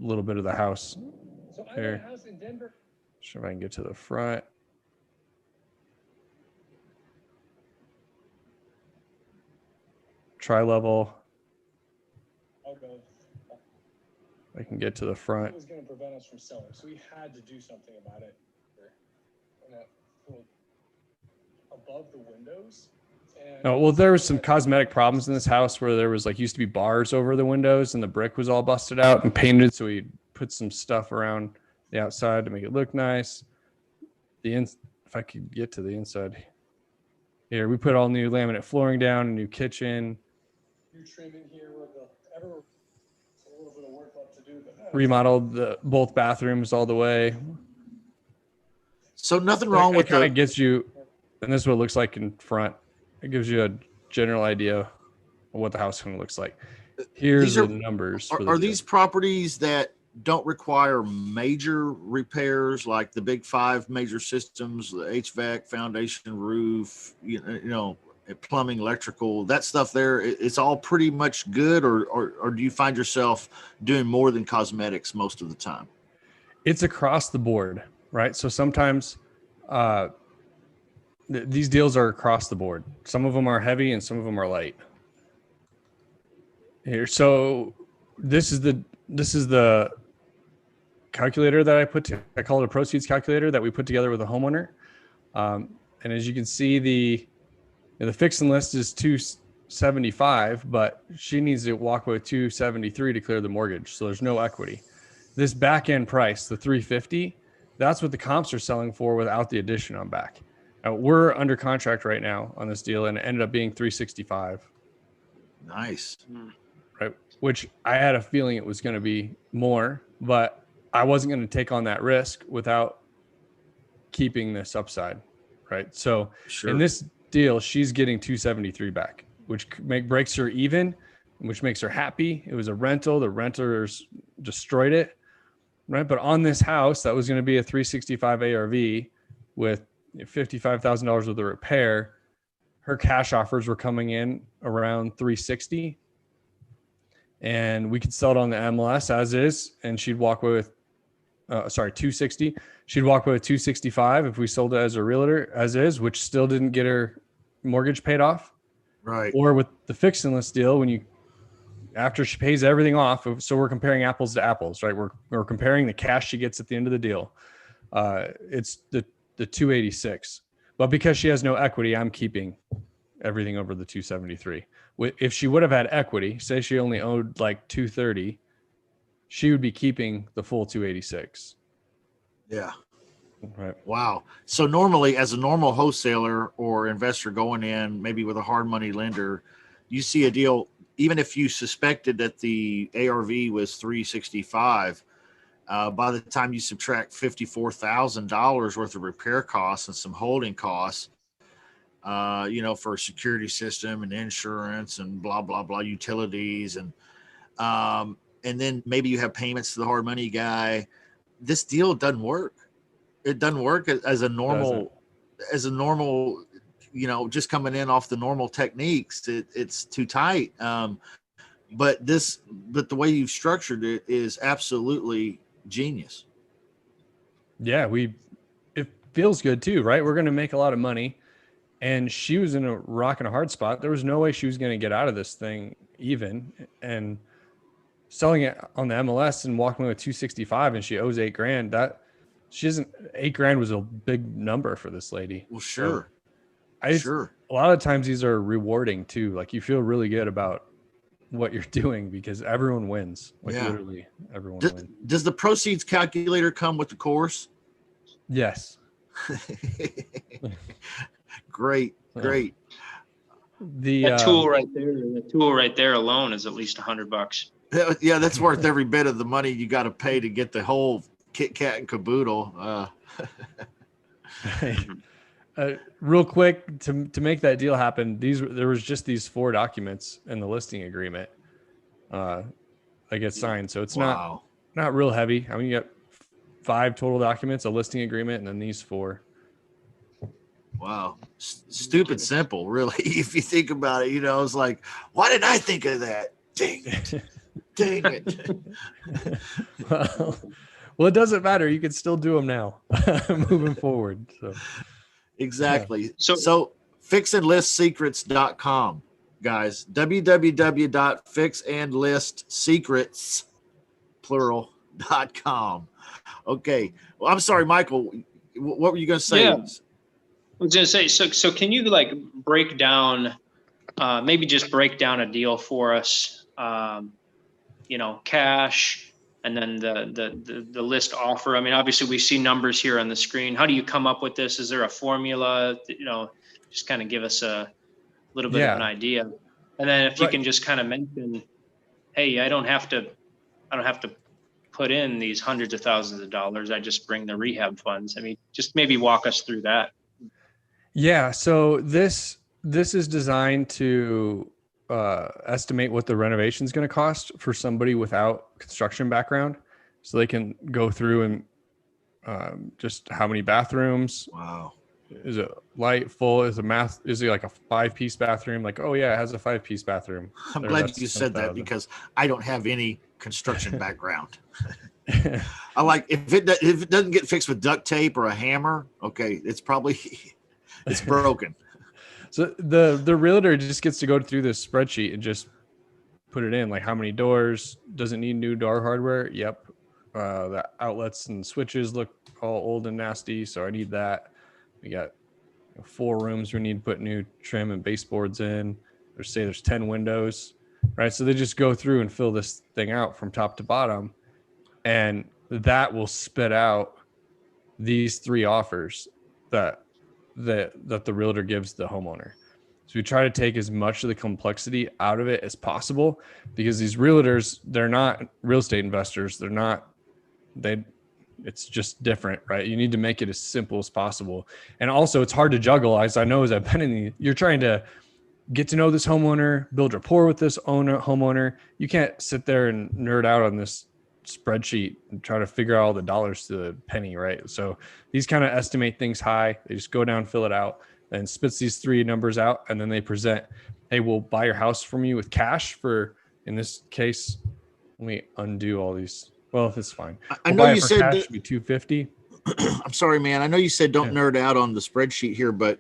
a little bit of the house. So I'm Here. in a house in Denver. Sure if I can get to the front. Tri-level. I'll go. I can get to the It front. was going to prevent us from selling, so we had to do something about it. And that little above the windows. And Oh, well, there was some cosmetic problems in this house where there was used to be bars over the windows and the brick was all busted out and painted. So we put some stuff around the outside to make it look nice. If I could get to the inside here, we put all new laminate flooring down, a new kitchen, new trim in here with a little bit of work left to do. But remodeled both bathrooms all the way. So nothing wrong with it kind the of gets you, and this is what it looks like in front. It gives you a general idea of what the house kind of looks like. Here's the numbers. Are these properties that don't require major repairs, like the big 5 major systems, the HVAC, foundation, roof, you know, plumbing, electrical, that stuff there, it's all pretty much good, or do you find yourself doing more than cosmetics most of the time? It's across the board, right? So sometimes these deals are across the board. Some of them are heavy and some of them are light. Here, so this is the calculator that I call it a proceeds calculator that we put together with a homeowner. And as you can see, the fix and list is 275, but she needs to walk away with 273 to clear the mortgage. So there's no equity. This back end price, the 350, that's what the comps are selling for without the addition on back. Now, we're under contract right now on this deal, and it ended up being 365. Nice. Right, which I had a feeling it was going to be more, but I wasn't going to take on that risk without keeping this upside, right? So in this deal, she's getting 273 back, which breaks her even, which makes her happy. It was a rental. The renters destroyed it, right? But on this house, that was going to be a 365 ARV with $55,000 worth of repair. Her cash offers were coming in around 360. And we could sell it on the MLS as is, and she'd walk away with, 260. She'd walk away with 265 if we sold it as a realtor as is, which still didn't get her mortgage paid off. Right. Or with the fix and list deal, after she pays everything off, so we're comparing apples to apples, right? We're comparing the cash she gets at the end of the deal. It's the 286, but because she has no equity, I'm keeping everything over the 273. If she would have had equity, say she only owed like 230, she would be keeping the full 286. Yeah. Right. Wow. So normally, as a normal wholesaler or investor going in, maybe with a hard money lender, you see a deal, even if you suspected that the ARV was 365, by the time you subtract $54,000 worth of repair costs and some holding costs, for a security system and insurance and blah, blah, blah, utilities. And then maybe you have payments to the hard money guy. This deal doesn't work. It doesn't work as a normal, just coming in off the normal techniques. It's too tight. But the way you've structured it is absolutely genius. Yeah. It feels good too, right? We're going to make a lot of money. And she was in a rock and a hard spot. There was no way she was going to get out of this thing even. And selling it on the MLS and walking away with 265 and she owes $8,000. $8,000 was a big number for this lady. Well, sure. Sure. A lot of times these are rewarding too. Like you feel really good about what you're doing because everyone wins. Like Yeah. literally everyone wins. Does the proceeds calculator come with the course? Yes. Great. The That tool right there alone is at least $100. Yeah, that's worth every bit of the money you got to pay to get the whole kit kat and caboodle. Real quick to make that deal happen, there was just these 4 documents in the listing agreement that get signed. So it's Wow. not real heavy. I mean, you got 5 total documents, a listing agreement, and then these 4. Wow. Stupid simple, really. If you think about it, it's like, why didn't I think of that? Dang it. Well, it doesn't matter. You can still do them now moving forward. So Exactly. Yeah. So fixandlistsecrets.com, guys. www.fixandlistsecrets, plural.com. Okay. Well, I'm sorry, Michael. What were you going to say? Yeah. I was going to say, so can you break down, maybe just break down a deal for us, cash, and then the list offer. I mean, obviously we see numbers here on the screen. How do you come up with this? Is there a formula? Just kind of give us a little bit of an idea. And then if you can just kind of mention, hey, I don't have to put in these hundreds of thousands of dollars. I just bring the rehab funds. I mean, just maybe walk us through that. Yeah. So this is designed to estimate what the renovation is going to cost for somebody without construction background, so they can go through and just how many bathrooms. Wow. Is it light, full? Is it like a 5-piece bathroom? Like, oh yeah, it has a 5-piece bathroom. I'm glad you said that because I don't have any construction background. I like if it doesn't get fixed with duct tape or a hammer, okay, it's broken. So the realtor just gets to go through this spreadsheet and just put it in, like how many doors, does it need new door hardware? Yep. The outlets and switches look all old and nasty, so I need that. We got 4 rooms we need to put new trim and baseboards in. There's 10 windows, right? So they just go through and fill this thing out from top to bottom, and that will spit out these 3 offers that the realtor gives the homeowner. So we try to take as much of the complexity out of it as possible, because these realtors, they're not real estate investors. It's just different, right? You need to make it as simple as possible. And also it's hard to juggle. As I know, as I've been you're trying to get to know this homeowner, build rapport with this homeowner. You can't sit there and nerd out on this spreadsheet and try to figure out all the dollars to the penny, right? So these kind of estimate things high. They just go down, fill it out, and spits these 3 numbers out, and then they present, hey, we'll buy your house from you with cash for, in this case, let me undo all these. Well, it's fine. I know you said cash, be $250. I'm sorry, man. I know you said don't nerd out on the spreadsheet here, but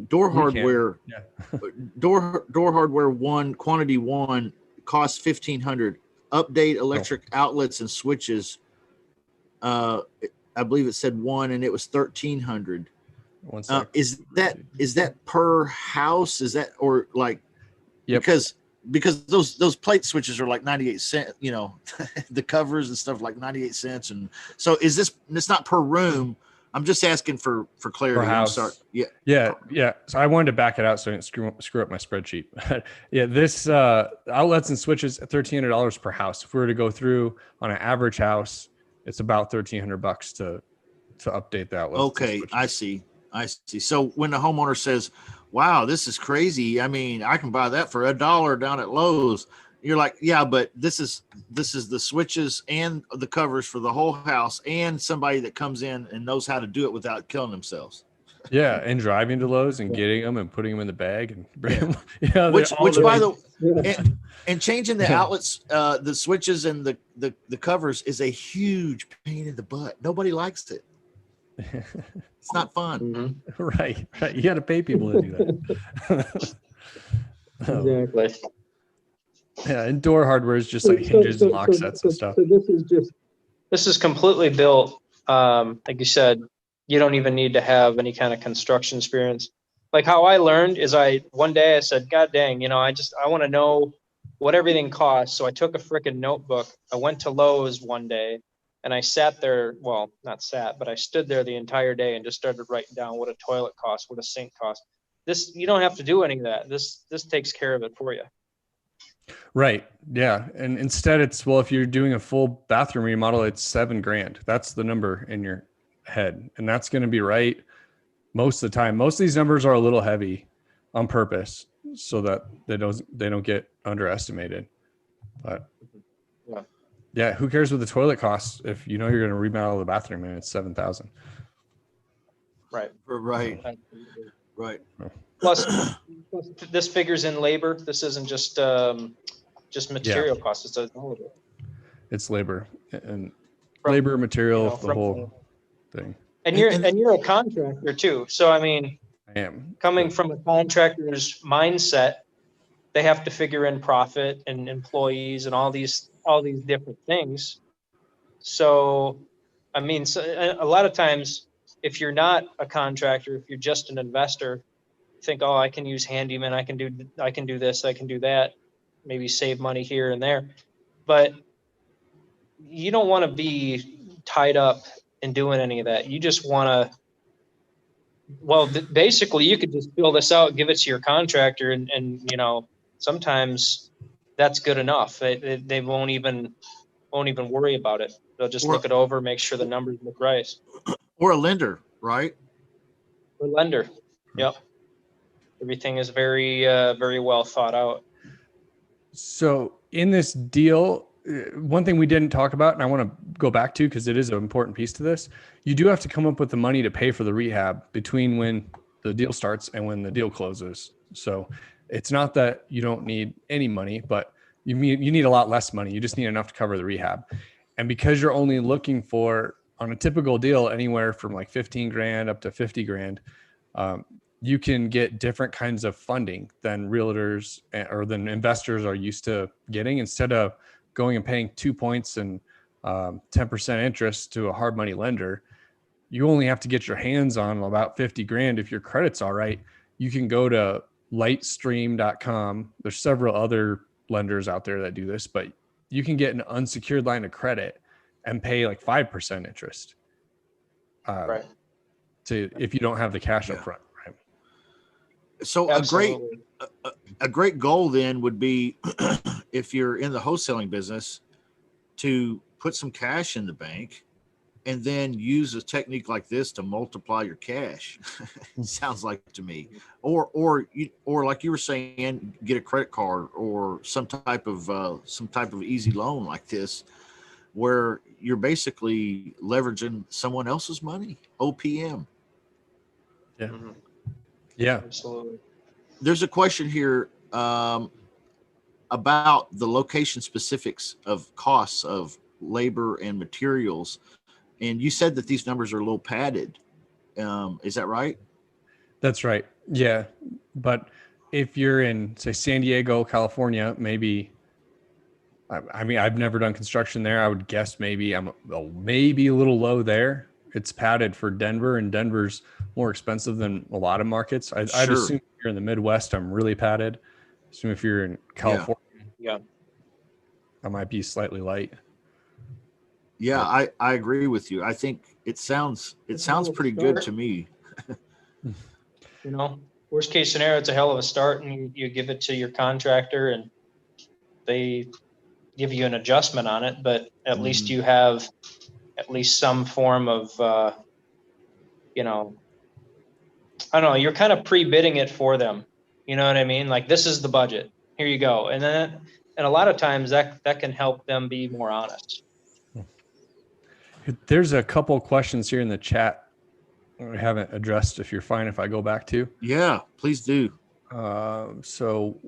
door hardware, door hardware 1, quantity 1 costs $1,500. Update electric outlets and switches. I believe it said 1, and it was $1,300. Is that per house? Is that, or like, because those plate switches are like 98 cents, the covers and stuff like 98 cents. And so it's not per room. I'm just asking for clarity. Per house. I'm sorry. Yeah. So I wanted to back it out so I didn't screw up my spreadsheet. Yeah, this outlets and switches $1,300 per house. If we were to go through on an average house, it's about $1,300 to update the outlets. Okay, I see. So when the homeowner says, "Wow, this is crazy. I mean, I can buy that for $1 down at Lowe's." You're like, yeah, but this is the switches and the covers for the whole house, and somebody that comes in and knows how to do it without killing themselves. Yeah, and driving to Lowe's and getting them and putting them in the bag and bring them. Which by the way, and changing the outlets, the switches and the covers is a huge pain in the butt. Nobody likes it. It's not fun. Mm-hmm. Right. You got to pay people to do that. Exactly. Yeah, and door hardware is just like hinges and lock sets and stuff. So this is completely built. Like you said, you don't even need to have any kind of construction experience. like how I learned is one day I said, God dang, you know, I want to know what everything costs. So I took a freaking notebook. I went to Lowe's one day and I sat there. Well, not sat, but I stood there the entire day and just started writing down what a toilet costs, what a sink costs. You don't have to do any of that. This takes care of it for you. Right. Yeah. And instead it's, well, if you're doing a full bathroom remodel, it's $7,000. That's the number in your head. And that's going to be right most of the time. Most of these numbers are a little heavy on purpose so that they don't get underestimated. But yeah, who cares what the toilet costs if you know you're going to remodel the bathroom and it's 7,000. Right. Right. Plus this figures in labor. This isn't just material costs. It's all of it. It's labor and labor, material, the whole thing. And you're a contractor too. So I mean, I am coming from a contractor's mindset, they have to figure in profit and employees and all these different things. So, I mean, a lot of times, if you're not a contractor, if you're just an investor, think, oh, I can use handyman, I can do this, I can do that, maybe save money here and there. But you don't want to be tied up in doing any of that. You just want to, well, basically you could just fill this out, give it to your contractor, and you know, sometimes that's good enough. They won't even worry about it. They'll just look it over, make sure the numbers look right. Or a lender, right? Or lender. Yep. Everything is very, very well thought out. So in this deal, one thing we didn't talk about, and I want to go back to because it is an important piece to this, you do have to come up with the money to pay for the rehab between when the deal starts and when the deal closes. So it's not that you don't need any money, but you need a lot less money. You just need enough to cover the rehab. And because you're only looking for, on a typical deal, anywhere from like 15 grand up to 50 grand, you can get different kinds of funding than realtors or than investors are used to getting. Instead of going and paying 2 points and 10% interest to a hard money lender, you only have to get your hands on about 50 grand. If your credit's all right, you can go to lightstream.com. There's several other lenders out there that do this, but you can get an unsecured line of credit and pay like 5% interest. Right. If you don't have the cash up front. Right. So Absolutely. a great goal then would be if you're in the wholesaling business to put some cash in the bank and then use a technique like this to multiply your cash. Sounds like to me, or like you were saying, get a credit card or some type of easy loan like this, where you're basically leveraging someone else's money. OPM. Yeah. Mm-hmm. Yeah. Absolutely. There's a question here about the location specifics of costs of labor and materials. And you said that these numbers are a little padded. Is that right? That's right. Yeah. But if you're in, say, San Diego, California, maybe, I mean, I've never done construction there. I would guess maybe I'm maybe a little low there. It's padded for Denver, and Denver's more expensive than a lot of markets. I'd assume if you're in the Midwest, I'm really padded. Assume if you're in California, Yeah. I might be slightly light. Yeah, I agree with you. I think it sounds pretty good to me. You know, worst case scenario, it's a hell of a start, and you give it to your contractor and they give you an adjustment on it, but at least you have at least some form of, you know, I don't know, you're kind of pre-bidding it for them. You know what I mean? Like, this is the budget. Here you go. And a lot of times that can help them be more honest. There's a couple of questions here in the chat we haven't addressed, if you're fine if I go back to. Yeah, please do. So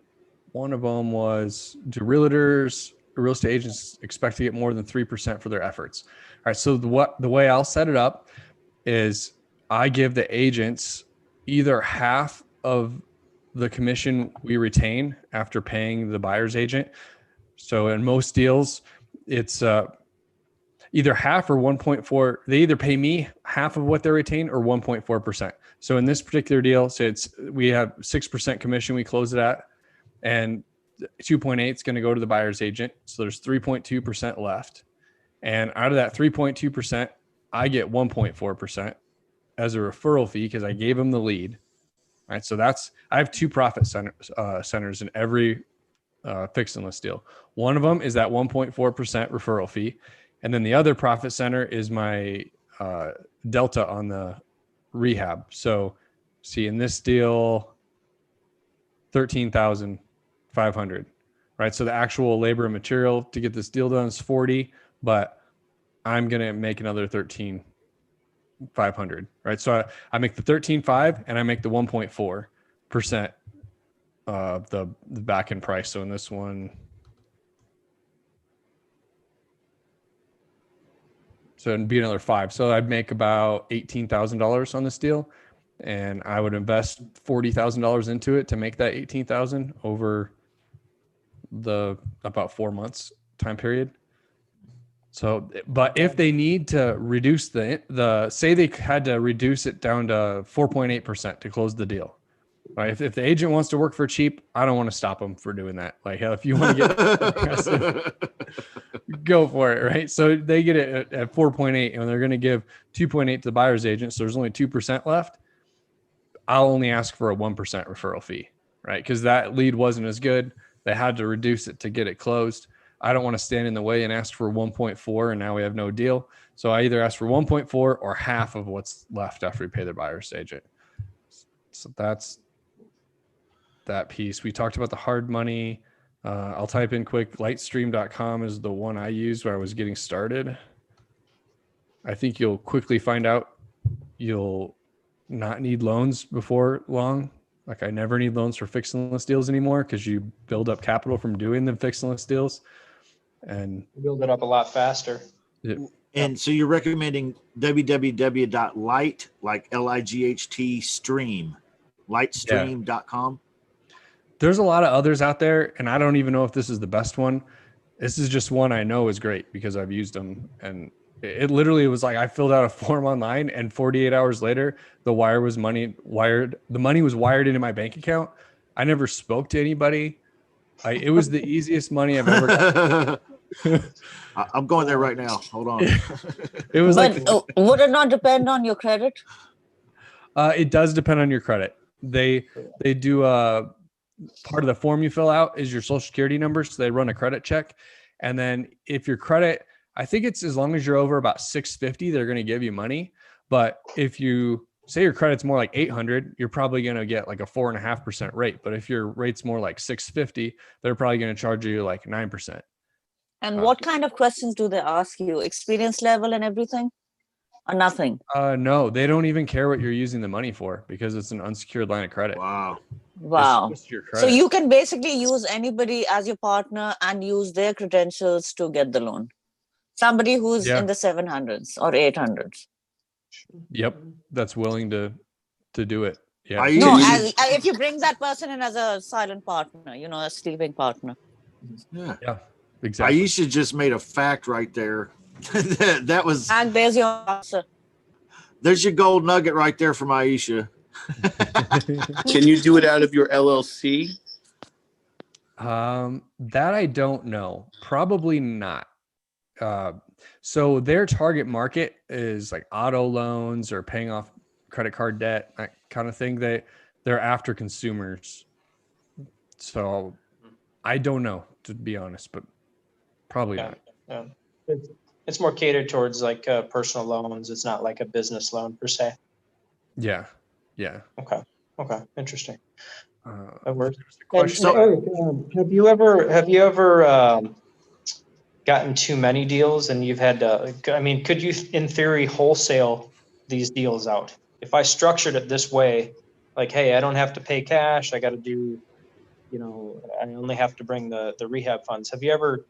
one of them was, do realtors or real estate agents expect to get more than 3% for their efforts? All right. So the way I'll set it up is I give the agents either half of the commission we retain after paying the buyer's agent. So in most deals, it's either half or 1.4. They either pay me half of what they retain or 1.4%. So in this particular deal, so we have 6% commission we close it at, and 2.8 is going to go to the buyer's agent. So there's 3.2% left. And out of that 3.2%, I get 1.4% as a referral fee because I gave them the lead. Right. So I have two profit centers in every fix and list deal. One of them is that 1.4% referral fee. And then the other profit center is my delta on the rehab. So see in this deal, 13,500, right? So the actual labor and material to get this deal done is 40, but I'm going to make another 13,500, right? So I make the 13.5 and I make the 1.4% of the back end price. So in this one, so it'd be another 5. So I'd make about $18,000 on this deal, and I would invest $40,000 into it to make that 18,000 over the about 4 months time period. So, but if they need to reduce the say they had to reduce it down to 4.8% to close the deal, right? If the agent wants to work for cheap, I don't want to stop them for doing that. Like, hell, if you want to get aggressive, go for it, right? So they get it at 4.8, and they're going to give 2.8 to the buyer's agent. So there's only 2% left. I'll only ask for a 1% referral fee, right? Because that lead wasn't as good. They had to reduce it to get it closed. I don't want to stand in the way and ask for 1.4, and now we have no deal. So I either ask for 1.4 or half of what's left after we pay the buyer's agent. So that's that piece. We talked about the hard money. I'll type in quick. Lightstream.com is the one I used where I was getting started. I think you'll quickly find out you'll not need loans before long. Like I never need loans for fix and list deals anymore because you build up capital from doing the fix and list deals. And build it up a lot faster. And so you're recommending www.light, like LIGHT stream, lightstream.com. There's a lot of others out there, and I don't even know if this is the best one. This is just one I know is great because I've used them. And it literally was like I filled out a form online, and 48 hours later, the money was wired into my bank account. I never spoke to anybody. It was the easiest money I've ever got. I'm going there right now. Hold on. It was would it not depend on your credit? It does depend on your credit. They do part of the form you fill out is your social security number. So they run a credit check. And then if your credit, I think it's as long as you're over about 650, they're going to give you money. But if you say your credit's more like 800, you're probably going to get like a 4.5% rate. But if your rate's more like 650, they're probably going to charge you like 9%. And what kind of questions do they ask you? Experience level and everything? Or nothing? No, they don't even care what you're using the money for because it's an unsecured line of credit. Wow. So you can basically use anybody as your partner and use their credentials to get the loan. Somebody who's in the 700s or 800s. Yep. That's willing to do it. Yeah. If you bring that person in as a silent partner, a sleeping partner. Yeah. Exactly. Aisha just made a fact right there. That was. And there's your answer. There's your gold nugget right there from Aisha. Can you do it out of your LLC? That I don't know. Probably not. So their target market is like auto loans or paying off credit card debt, that kind of thing. They're after consumers. So I don't know, to be honest, but probably not. Yeah. It's more catered towards like personal loans. It's not like a business loan per se. Yeah. Okay. Interesting. That works. Eric, have you ever gotten too many deals and you've had to? I mean, could you, in theory, wholesale these deals out? If I structured it this way, like, hey, I don't have to pay cash. I got to do, I only have to bring the rehab funds. Have you ever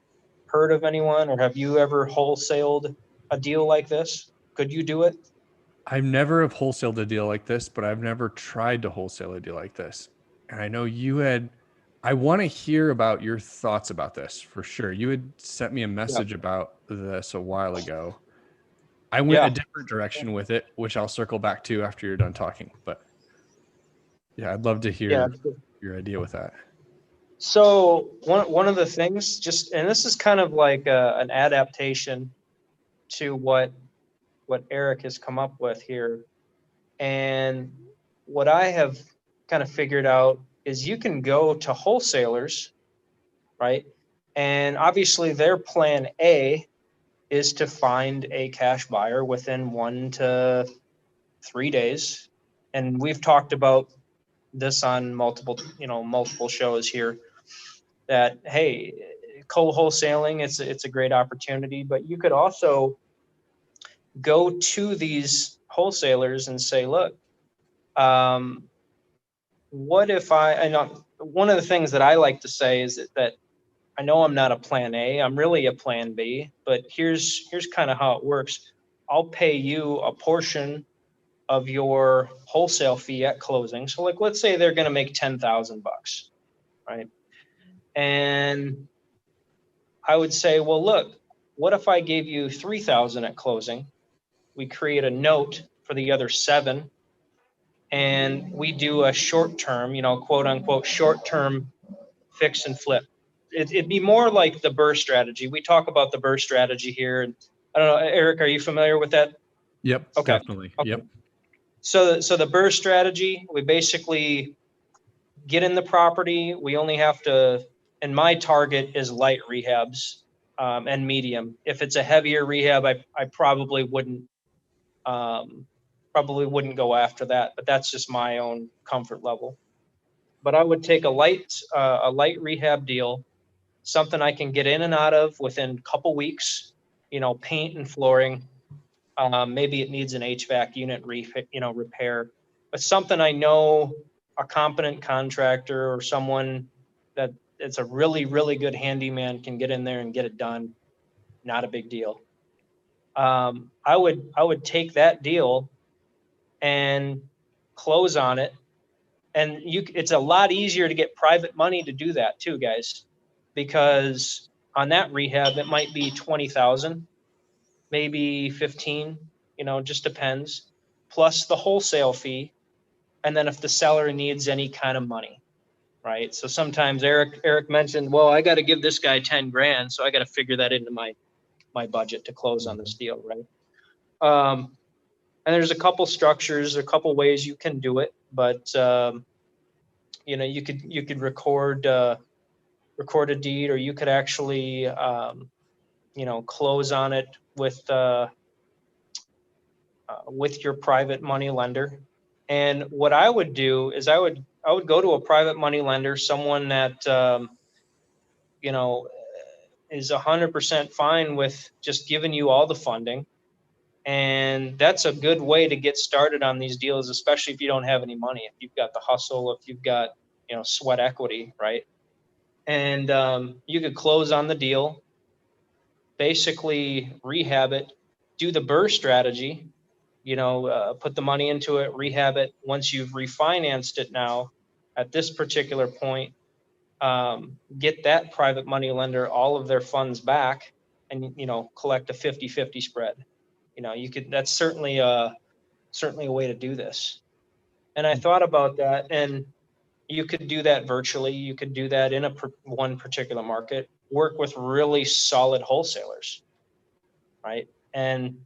heard of anyone, or have you ever wholesaled a deal like this? Could you do it? I've never have wholesaled a deal like this, but I've never tried to wholesale a deal like this. And I know I want to hear about your thoughts about this for sure. You had sent me a message about this a while ago. I went Yeah. a different direction with it, which I'll circle back to after you're done talking. But yeah, I'd love to hear your idea with that. So one of the things, just, and this is kind of like an adaptation to what Eric has come up with here, and what I have kind of figured out is you can go to wholesalers, right? And obviously their plan A is to find a cash buyer within 1 to 3 days. And we've talked about this on multiple shows here, that, hey, co-wholesaling, it's a great opportunity, but you could also go to these wholesalers and say, look, what if one of the things that I like to say is that I know I'm not a plan A, I'm really a plan B, but here's kind of how it works. I'll pay you a portion of your wholesale fee at closing. So like, let's say they're going to make $10,000, right? And I would say, well, look, what if I gave you 3,000 at closing? We create a note for the other 7, and we do a short term, quote unquote, short term fix and flip. It'd be more like the burr strategy. We talk about the burr strategy here. And I don't know, Eric, are you familiar with that? Yep, Okay. definitely. Okay. Yep. So the burr strategy, we basically get in the property. We only have to, and my target is light rehabs and medium. If it's a heavier rehab, I probably wouldn't go after that, but that's just my own comfort level. But I would take a light rehab deal, something I can get in and out of within a couple weeks, paint and flooring. Maybe it needs an HVAC unit repair, but something I know a competent contractor or someone that it's a really, really good handyman can get in there and get it done. Not a big deal. I would take that deal and close on it. And it's a lot easier to get private money to do that too, guys, because on that rehab, it might be 20,000, maybe 15, just depends, plus the wholesale fee. And then if the seller needs any kind of money, right? So sometimes Eric mentioned, well, I got to give this guy 10 grand. So I got to figure that into my budget to close on this deal, right? And there's a couple structures, a couple ways you can do it, but you could record a deed, or you could actually close on it with your private money lender. And what I would do is I would go to a private money lender, someone that is 100% fine with just giving you all the funding. And that's a good way to get started on these deals, especially if you don't have any money, if you've got the hustle, if you've got, sweat equity, right? And you could close on the deal, basically rehab it, do the burr strategy, put the money into it, rehab it. Once you've refinanced it now, at this particular point, get that private money lender all of their funds back and, collect a 50-50 spread. That's certainly a way to do this. And I thought about that, and you could do that virtually. You could do that in one particular market, work with really solid wholesalers, right? And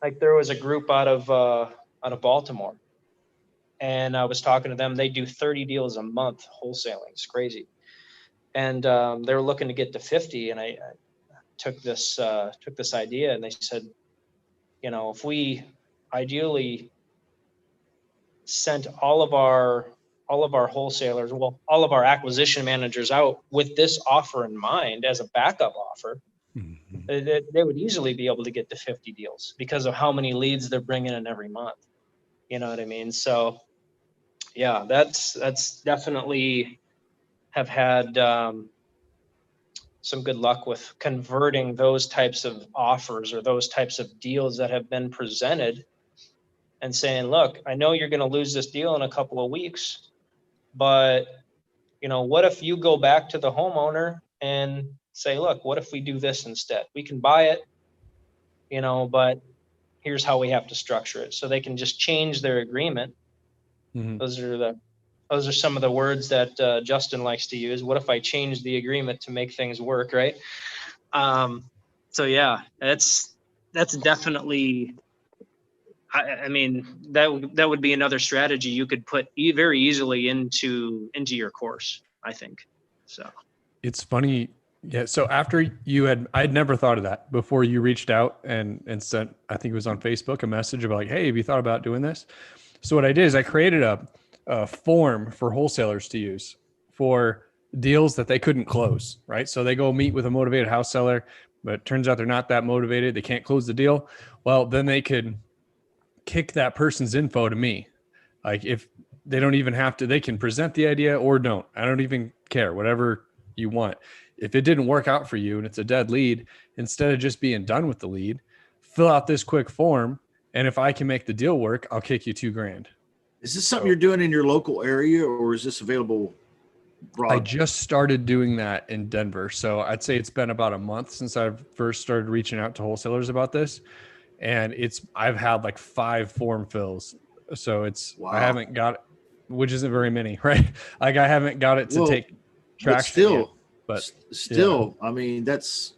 like there was a group out of Baltimore, and I was talking to them. They do 30 deals a month wholesaling. It's crazy. And they were looking to get to 50, and I took this idea, and they said, if we ideally sent all of our wholesalers, well, all of our acquisition managers out with this offer in mind as a backup offer, they would easily be able to get to 50 deals because of how many leads they're bringing in every month. You know what I mean? So yeah, that's definitely have had some good luck with converting those types of offers or those types of deals that have been presented and saying, look, I know you're going to lose this deal in a couple of weeks, but what if you go back to the homeowner and say, look, what if we do this instead? We can buy it, but here's how we have to structure it. So they can just change their agreement. Mhm. Those are some of the words that Justin likes to use. What if I change the agreement to make things work, right? So yeah, that's definitely. I mean, that would be another strategy you could put very easily into your course, I think. So It's funny. Yeah. So after I'd never thought of that before you reached out and sent, I think it was on Facebook, a message about like, hey, have you thought about doing this? So what I did is I created a form for wholesalers to use for deals that they couldn't close, right? So they go meet with a motivated house seller, but it turns out they're not that motivated. They can't close the deal. Well, then they could kick that person's info to me. Like if they don't even have to, they can present the idea or don't. I don't even care, whatever you want. If it didn't work out for you and it's a dead lead, instead of just being done with the lead, fill out this quick form. And if I can make the deal work, I'll kick you $2,000. Is this something you're doing in your local area, or is this available broad? I just started doing that in Denver. So I'd say it's been about a month since I've first started reaching out to wholesalers about this. And I've had like 5 form fills. So Wow. I haven't got it, which isn't very many, right? Like I haven't got it to take traction. But still, yeah. I mean, that's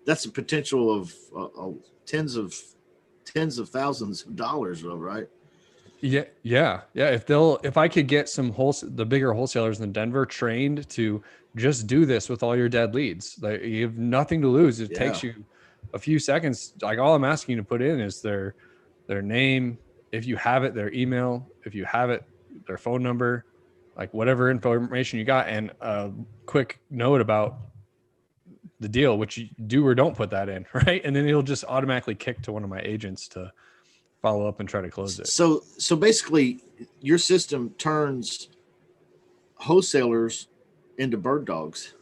a potential of tens of thousands of dollars, right? Yeah. If I could get the bigger wholesalers in Denver trained to just do this with all your dead leads, like you have nothing to lose. It takes you a few seconds. Like all I'm asking you to put in is their name, if you have it, their email, if you have it, their phone number, like whatever information you got, and a quick note about the deal, which you do or don't put that in, right? And then it'll just automatically kick to one of my agents to follow up and try to close it. So basically your system turns wholesalers into bird dogs.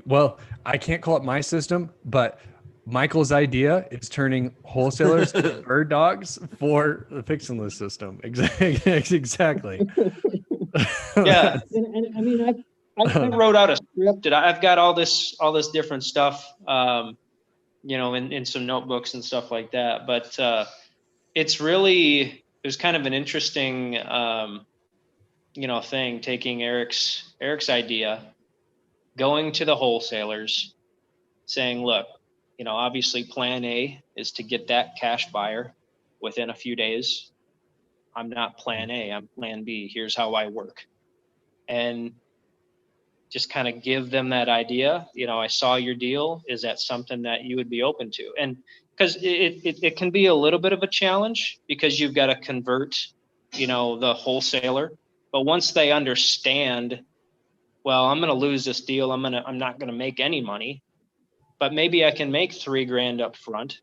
Well, I can't call it my system, but Michael's idea is turning wholesalers into bird dogs for the fix and list system. Exactly. Yeah. And I mean, I wrote out a script and I've got all this different stuff, in some notebooks and stuff like that. But it was kind of an interesting, thing, taking Eric's idea, going to the wholesalers, saying, look, obviously plan A is to get that cash buyer within a few days. I'm not plan A, I'm plan B. Here's how I work. And just kind of give them that idea. I saw your deal. Is that something that you would be open to? And because it can be a little bit of a challenge because you've got to convert, the wholesaler. But once they understand, well, I'm going to lose this deal. I'm not going to make any money, but maybe I can make $3,000 up front,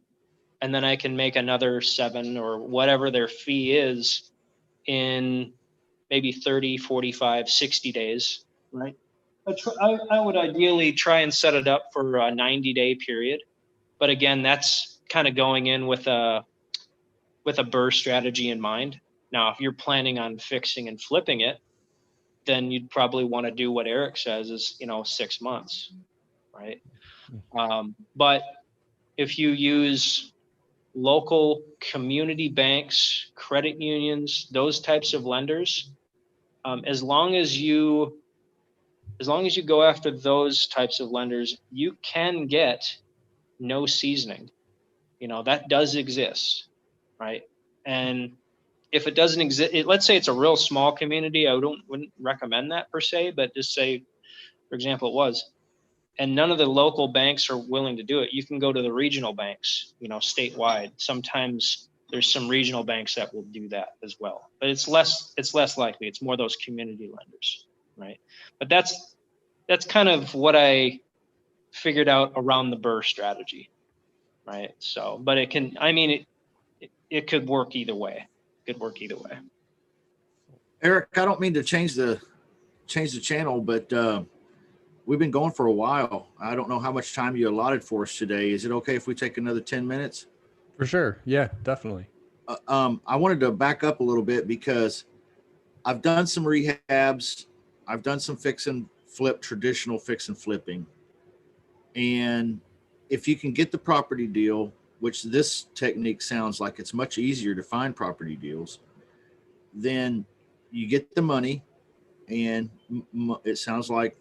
and then I can make another 7 or whatever their fee is in maybe 30, 45, 60 days, right? I would ideally try and set it up for a 90-day period. But again, that's kind of going in with a BRRRR strategy in mind. Now, if you're planning on fixing and flipping it, then you'd probably want to do what Eric says is, 6 months, right? But if you use local community banks, credit unions, those types of lenders, as long as you go after those types of lenders, you can get no seasoning. That does exist, right? And if it doesn't exist, let's say it's a real small community, I wouldn't recommend that per se, but just say, for example, it was, and none of the local banks are willing to do it. You can go to the regional banks, statewide. Sometimes there's some regional banks that will do that as well, but it's less likely. It's more those community lenders, right? But that's kind of what I figured out around the BRRRR strategy, right? So, but it could work either way. Eric, I don't mean to change the channel, but we've been going for a while. I don't know how much time you allotted for us today. Is it okay if we take another 10 minutes? For sure. Yeah, definitely. I wanted to back up a little bit because I've done some rehabs. I've done some fix and flip, traditional fix and flipping. And if you can get the property deal, which this technique sounds like it's much easier to find property deals, then you get the money, and it sounds like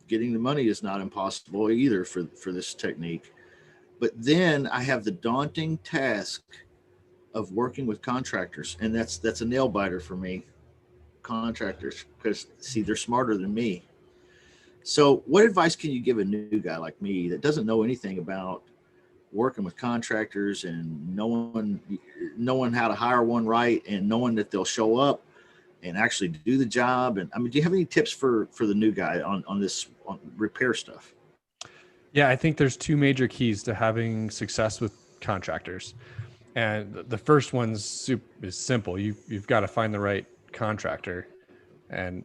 getting the money is not impossible either for this technique. But then I have the daunting task of working with contractors, and that's a nail biter for me. Contractors, because see, they're smarter than me. So what advice can you give a new guy like me that doesn't know anything about working with contractors and knowing how to hire one right, and knowing that they'll show up and actually do the job? And I mean, do you have any tips for the new guy on this repair stuff? Yeah, I think there's two major keys to having success with contractors. And the first one's is simple. You've got to find the right contractor. And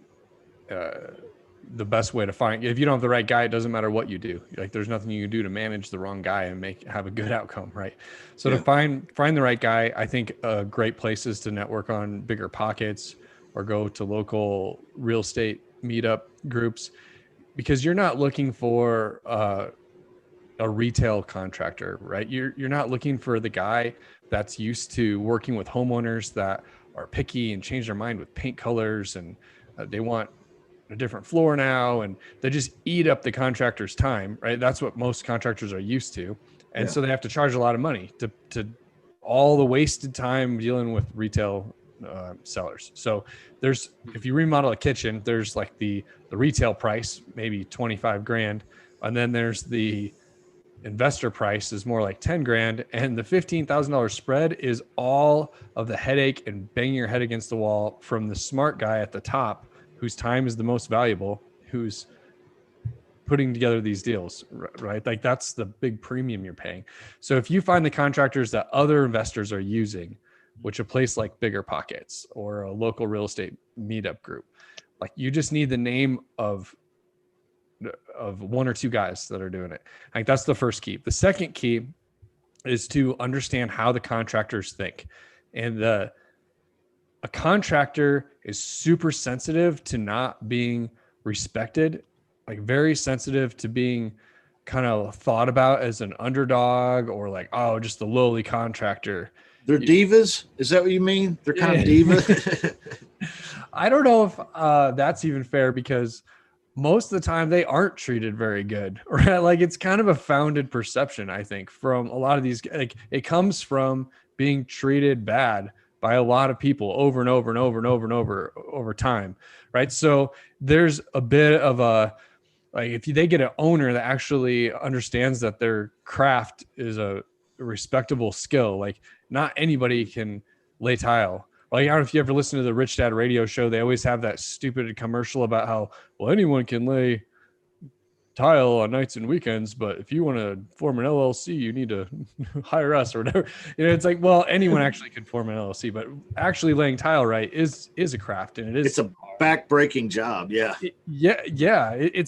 the best way to find, if you don't have the right guy, it doesn't matter what you do. Like, there's nothing you can do to manage the wrong guy and have a good outcome, right? So to find the right guy, I think a great place is to network on Bigger Pockets or go to local real estate meetup groups, because you're not looking for a retail contractor, right? You're not looking for the guy that's used to working with homeowners that are picky and change their mind with paint colors, and they want a different floor now, and they just eat up the contractor's time, right? That's what most contractors are used to. And so they have to charge a lot of money to all the wasted time dealing with retail sellers. So if you remodel a kitchen, there's like the retail price, maybe 25 grand. And then there's the investor price is more like 10 grand. And the $15,000 spread is all of the headache and banging your head against the wall from the smart guy at the top, whose time is the most valuable, who's putting together these deals, right? Like, that's the big premium you're paying. So if you find the contractors that other investors are using, which a place like Bigger Pockets or a local real estate meetup group, like, you just need the name of one or two guys that are doing it. Like, that's the first key. The second key is to understand how the contractors think. And a contractor is super sensitive to not being respected, like very sensitive to being kind of thought about as an underdog, or like, oh, just a lowly contractor. They're divas? Is that what you mean? They're kind of divas? I don't know if that's even fair, because most of the time they aren't treated very good, right? Like, it's kind of a founded perception, I think, from a lot of these. Like, it comes from being treated bad by a lot of people over and over and over and over and over time, right? So there's a bit of a, like, if they get an owner that actually understands that their craft is a respectable skill, like, not anybody can lay tile. Like, I don't know if you ever listen to the Rich Dad radio show. They always have that stupid commercial about how, well, anyone can lay tile on nights and weekends, but if you want to form an LLC, you need to hire us or whatever. It's like, well, anyone actually could form an LLC, but actually laying tile right is a craft, and it's It's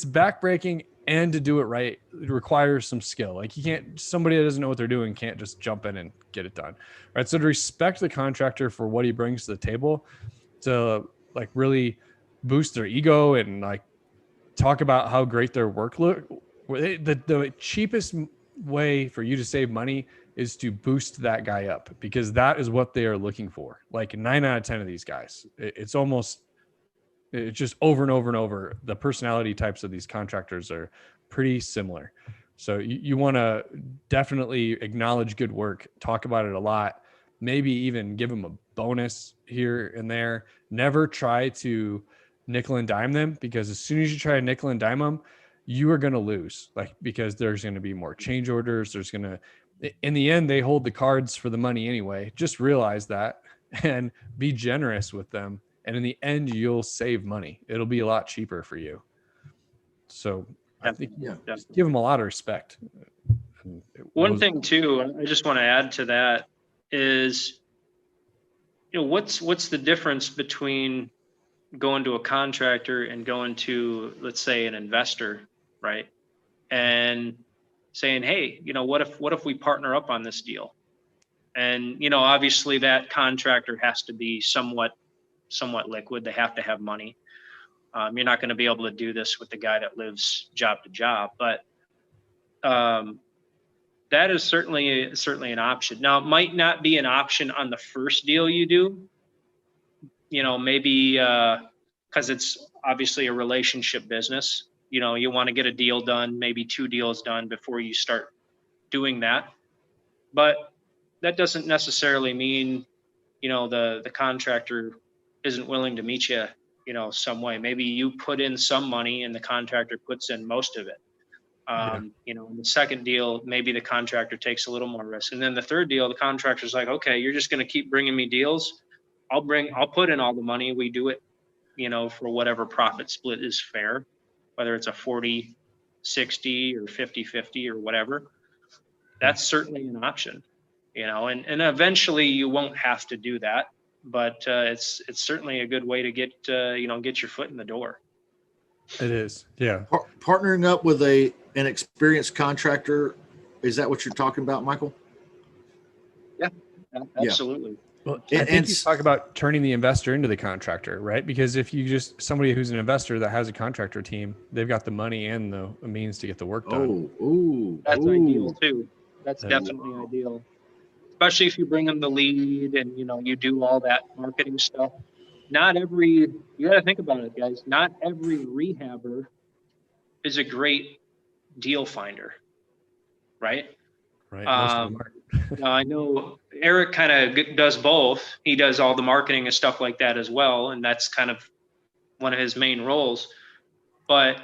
back-breaking, and to do it right, it requires some skill. Like, somebody that doesn't know what they're doing can't just jump in and get it done, right? So to respect the contractor for what he brings to the table, to like really boost their ego and like talk about how great their work look. The cheapest way for you to save money is to boost that guy up, because that is what they are looking for. Like 9 out of 10 of these guys, it's just over and over and over. The personality types of these contractors are pretty similar. So you want to definitely acknowledge good work, talk about it a lot, maybe even give them a bonus here and there. Never try to nickel and dime them, because as soon as you try to nickel and dime them, you are going to lose, like, because there's going to be more change orders. In the end, they hold the cards for the money anyway. Just realize that and be generous with them. And in the end, you'll save money. It'll be a lot cheaper for you. So I think just give them a lot of respect. One thing too, I just want to add to that is, what's the difference between going to a contractor and going to, let's say, an investor, right? And saying, hey, what if we partner up on this deal? And, obviously that contractor has to be somewhat liquid. They have to have money. You're not going to be able to do this with the guy that lives job to job, but that is certainly an option. Now, it might not be an option on the first deal you do. You know, maybe because it's obviously a relationship business. You know, you want to get a deal done, maybe 2 deals done before you start doing that. But that doesn't necessarily mean, you know, the contractor isn't willing to meet you, you know, some way. Maybe you put in some money and the contractor puts in most of it. You know, in the second deal, maybe the contractor takes a little more risk. And then the third deal, the contractor's like, okay, you're just going to keep bringing me deals. I'll put in all the money. We do it, you know, for whatever profit split is fair, whether it's a 40-60 or 50-50 or whatever. That's certainly an option, you know, and eventually you won't have to do that, but it's certainly a good way to get, you know, get your foot in the door. It is. Yeah. Partnering up with an experienced contractor. Is that what you're talking about, Michael? Yeah, absolutely. Well, I think you talk about turning the investor into the contractor, right? Because if you just somebody who's an investor that has a contractor team, they've got the money and the means to get the work done. That's ideal too. That's definitely ideal, especially if you bring them the lead and, you know, you do all that marketing stuff. You got to think about it, guys. Not every rehabber is a great deal finder, right? Right. Most of them aren't. Now I know Eric kind of does both. He does all the marketing and stuff like that as well, and that's kind of one of his main roles. But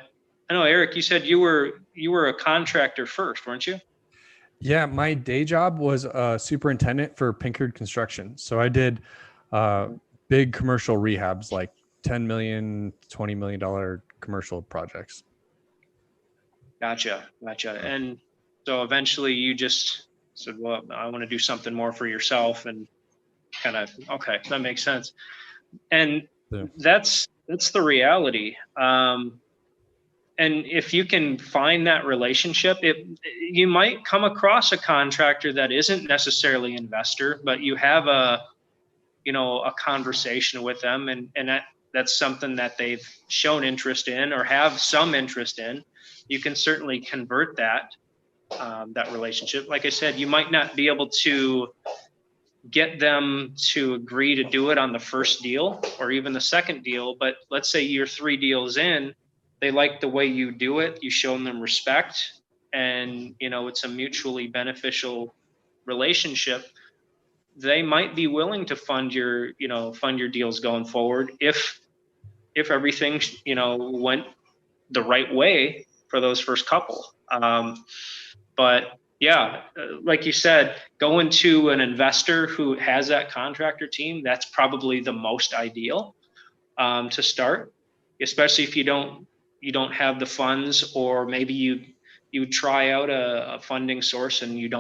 I know, Eric, you said you were a contractor first, weren't you? Yeah, my day job was a superintendent for Pinkard Construction. So I did big commercial rehabs, like $10 million, $20 million commercial projects. Gotcha. And so eventually you just said, well, I want to do something more for yourself, and kind of, okay, that makes sense. And that's the reality. And if you can find that relationship, you might come across a contractor that isn't necessarily an investor, but you have a conversation with them, and that's something that they've shown interest in or have some interest in. You can certainly convert that relationship. Like I said, you might not be able to get them to agree to do it on the first deal or even the second deal, but let's say you're 3 deals in, they like the way you do it, you show them respect, and, you know, it's a mutually beneficial relationship. They might be willing to fund your deals going forward if everything, you know, went the right way for those first couple. But yeah, like you said, going to an investor who has that contractor team, that's probably the most ideal to start, especially if you don't have the funds, or maybe you try out a funding source and you're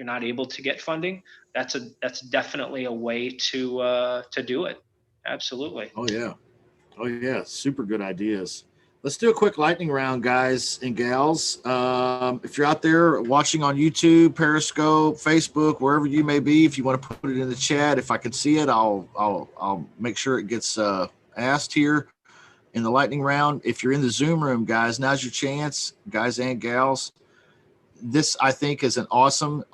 not able to get funding. That's definitely a way to do it. Absolutely. Oh yeah. Super good ideas. Let's do a quick lightning round, guys and gals. If you're out there watching on YouTube, Periscope, Facebook, wherever you may be, if you want to put it in the chat, if I can see it, I'll make sure it gets asked here in the lightning round. If you're in the Zoom room, guys, now's your chance, guys and gals. This, I think, is an awesome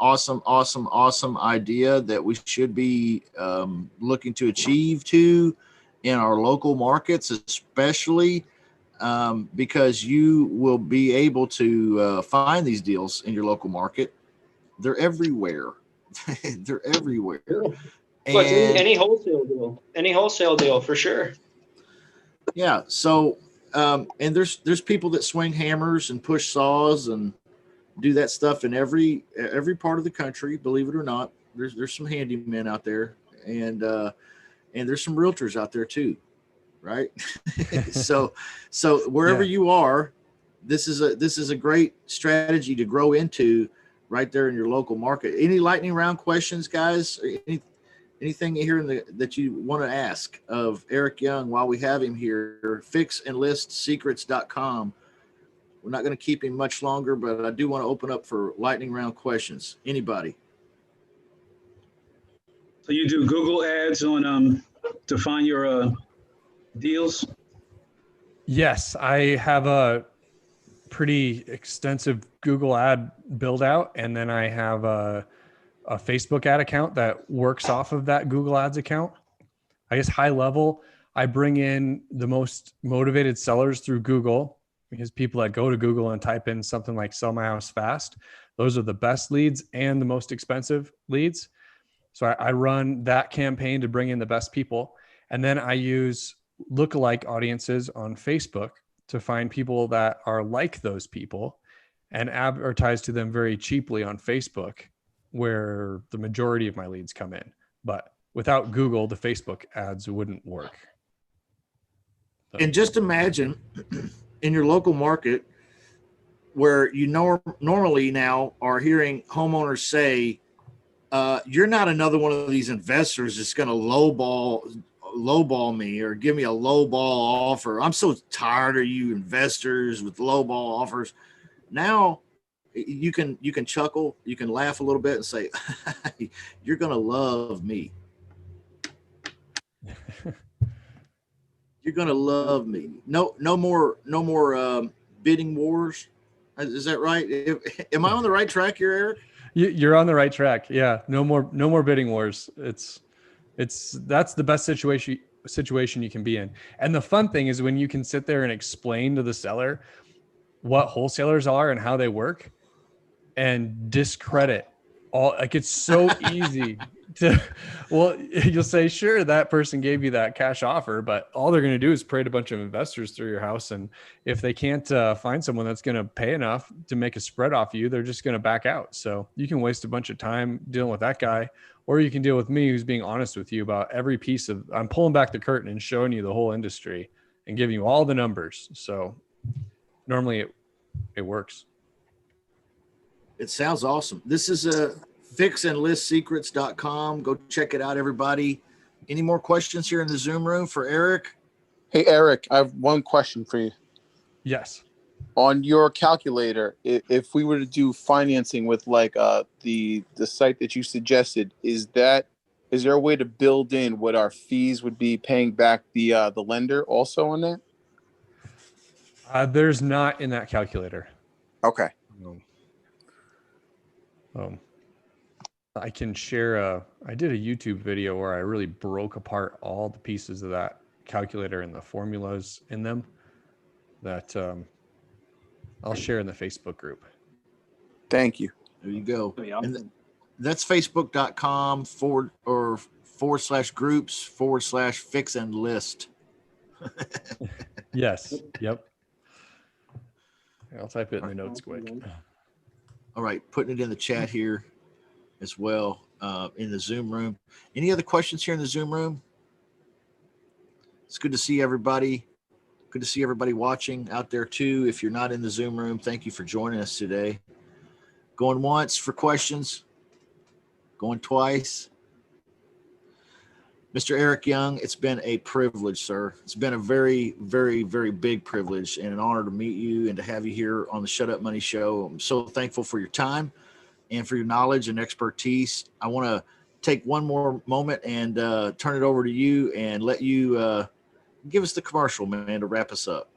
idea that we should be looking to achieve in our local markets, especially because you will be able to find these deals in your local market. They're everywhere. They're everywhere. Well, any wholesale deal for sure. Yeah. So, and there's people that swing hammers and push saws and do that stuff in every part of the country. Believe it or not, there's some handymen out there, and there's some realtors out there too, right? so wherever you are, this is a great strategy to grow into right there in your local market. Any lightning round questions, guys? Anything here that you want to ask of Eric Young while we have him here? Fixandlistsecrets.com. We're not going to keep him much longer, but I do want to open up for lightning round questions. Anybody? So you do Google ads on to find your deals? Yes, I have a pretty extensive Google ad build out. And then I have a Facebook ad account that works off of that Google ads account. I guess high level, I bring in the most motivated sellers through Google, because people that go to Google and type in something like sell my house fast, those are the best leads and the most expensive leads. So I run that campaign to bring in the best people. And then I use lookalike audiences on Facebook to find people that are like those people and advertise to them very cheaply on Facebook, where the majority of my leads come in. But without Google, the Facebook ads wouldn't work. So. And just imagine in your local market where you normally now are hearing homeowners say, you're not another one of these investors that's going to lowball me or give me a lowball offer. I'm so tired of you investors with lowball offers. Now you can chuckle, you can laugh a little bit and say, you're going to love me. You're going to love me. No more bidding wars. Is that right? Am I on the right track here, Eric? You're on the right track. Yeah. No more bidding wars. That's the best situation you can be in. And the fun thing is when you can sit there and explain to the seller what wholesalers are and how they work and discredit all, like it's so easy to, well, you'll say, sure, that person gave you that cash offer, but all they're going to do is parade a bunch of investors through your house. And if they can't find someone that's going to pay enough to make a spread off you, they're just going to back out. So you can waste a bunch of time dealing with that guy, or you can deal with me, who's being honest with you about every piece of, I'm pulling back the curtain and showing you the whole industry and giving you all the numbers. So normally it works. It sounds awesome. This is a fixandlistsecrets.com. Go check it out, everybody. Any more questions here in the Zoom room for Eric? Hey, Eric, I have one question for you. Yes. On your calculator, if we were to do financing with like the site that you suggested, is there a way to build in what our fees would be paying back the lender also on that? There's not in that calculator. Okay. I can share I did a YouTube video where I really broke apart all the pieces of that calculator and the formulas in them that I'll share in the Facebook group. Thank you. There you go. And that's facebook.com/groups/fix-and-list. Yes. Yep. I'll type it in the notes quick. All right. Putting it in the chat here as well, in the Zoom room. Any other questions here in the Zoom room? It's good to see everybody. Good to see everybody watching out there too. If you're not in the Zoom room, thank you for joining us today. Going once for questions, going twice. Mr. Eric Young, it's been a privilege, sir. It's been a very, very, very big privilege and an honor to meet you and to have you here on the Shut Up Money Show. I'm so thankful for your time and for your knowledge and expertise. I want to take one more moment and turn it over to you and let you give us the commercial, man, to wrap us up.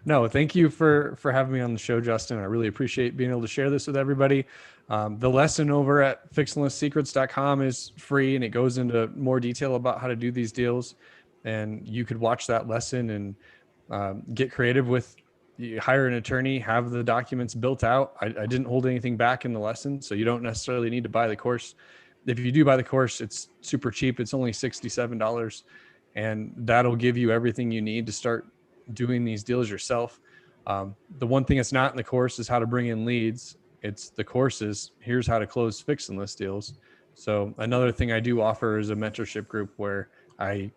No, thank you for having me on the show, Justin. I really appreciate being able to share this with everybody. The lesson over at fixandlistsecrets.com is free, and it goes into more detail about how to do these deals. And you could watch that lesson and get creative with, you hire an attorney, have the documents built out. I didn't hold anything back in the lesson, so you don't necessarily need to buy the course. If you do buy the course, it's super cheap. It's only $67, and that'll give you everything you need to start doing these deals yourself. The one thing that's not in the course is how to bring in leads. It's the courses. Here's how to close fix and list deals. So another thing I do offer is a mentorship group where I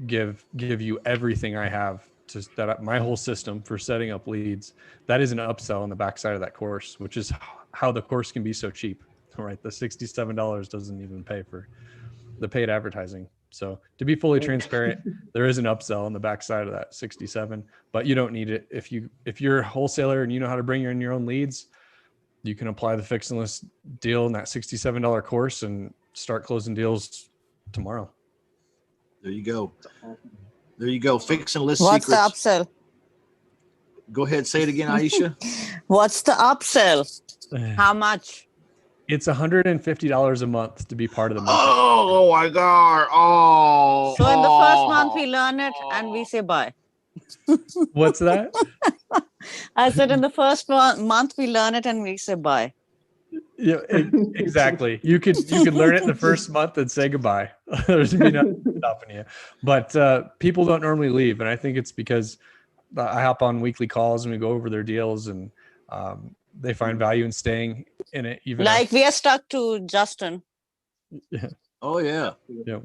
give you everything I have to set up my whole system for setting up leads. That is an upsell on the backside of that course, which is how the course can be so cheap, right? The $67 doesn't even pay for the paid advertising. So to be fully transparent, there is an upsell on the backside of that 67, but you don't need it. If you're a wholesaler and you know how to bring in your own leads, you can apply the fix and list deal in that $67 course and start closing deals tomorrow. There you go. There you go. Fix and list What's secrets. the upsell? Go ahead, say it again, Aisha. What's the upsell? How much? It's $150 a month to be part of the membership. Oh my God! Oh. So in the first month we learn it and we say bye. What's that? I said in the first month we learn it and we say bye. Yeah, exactly. You could learn it in the first month and say goodbye. There's be nothing stopping you. But people don't normally leave, and I think it's because I hop on weekly calls and we go over their deals, and they find value in staying in it. Even like we are stuck to Justin. Yeah. Oh yeah. Yeah.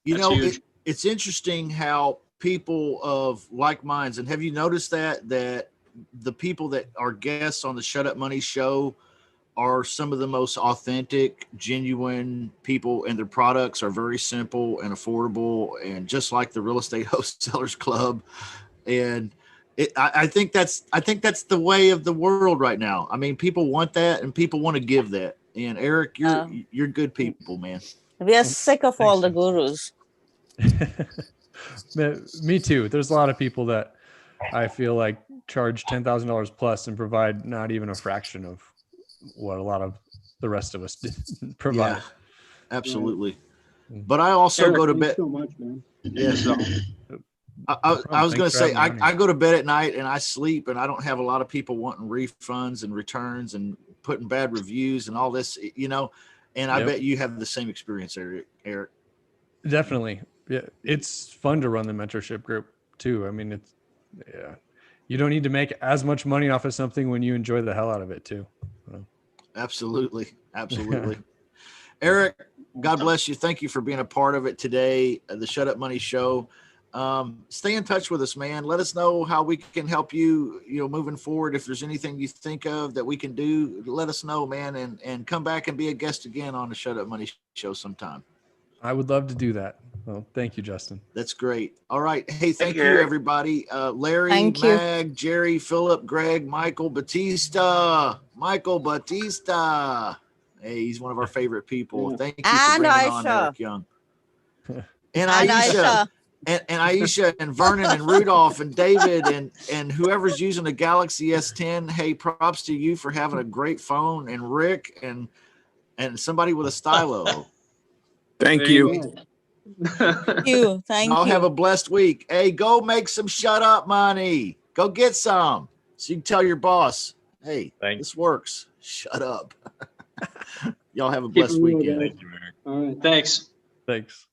You know, it's interesting how people of like minds, and have you noticed that the people that are guests on the Shut Up Money show are some of the most authentic, genuine people, and their products are very simple and affordable, and just like the Real Estate Wholesalers Club. And I think that's the way of the world right now. I mean, people want that, and people want to give that. And Eric, you're good people, man. We are sick of all the gurus. Me too. There's a lot of people that I feel like charge $10,000 plus and provide not even a fraction of what a lot of the rest of us provide. Yeah, absolutely. But I also go to bed. So much, man. Yeah, so I was going to say, I go to bed at night and I sleep, and I don't have a lot of people wanting refunds and returns and putting bad reviews and all this, you know, and I bet you have the same experience, Eric. Definitely. Yeah. It's fun to run the mentorship group too. I mean, you don't need to make as much money off of something when you enjoy the hell out of it too. So. Absolutely. Eric, God bless you. Thank you for being a part of it today, the Shut Up Money Show. Stay in touch with us, man. Let us know how we can help you, moving forward. If there's anything you think of that we can do, let us know, man, and come back and be a guest again on the Shut Up Money Show sometime. I would love to do that. Well, thank you, Justin. That's great. All right. Hey, thank you, everybody. Larry, Mag, Jerry, Philip, Greg, Michael Batista. Hey, he's one of our favorite people. Thank you for bringing on Eric Young. And Aisha. And Aisha and Vernon and Rudolph and David and whoever's using the Galaxy S10. Hey, props to you for having a great phone, and Rick and somebody with a stylo. Thank you. Thank you. I'll have a blessed week. Hey, go make some Shut Up money. Go get some so you can tell your boss, hey, this works. Shut up. Y'all have a blessed weekend. All right. Thanks.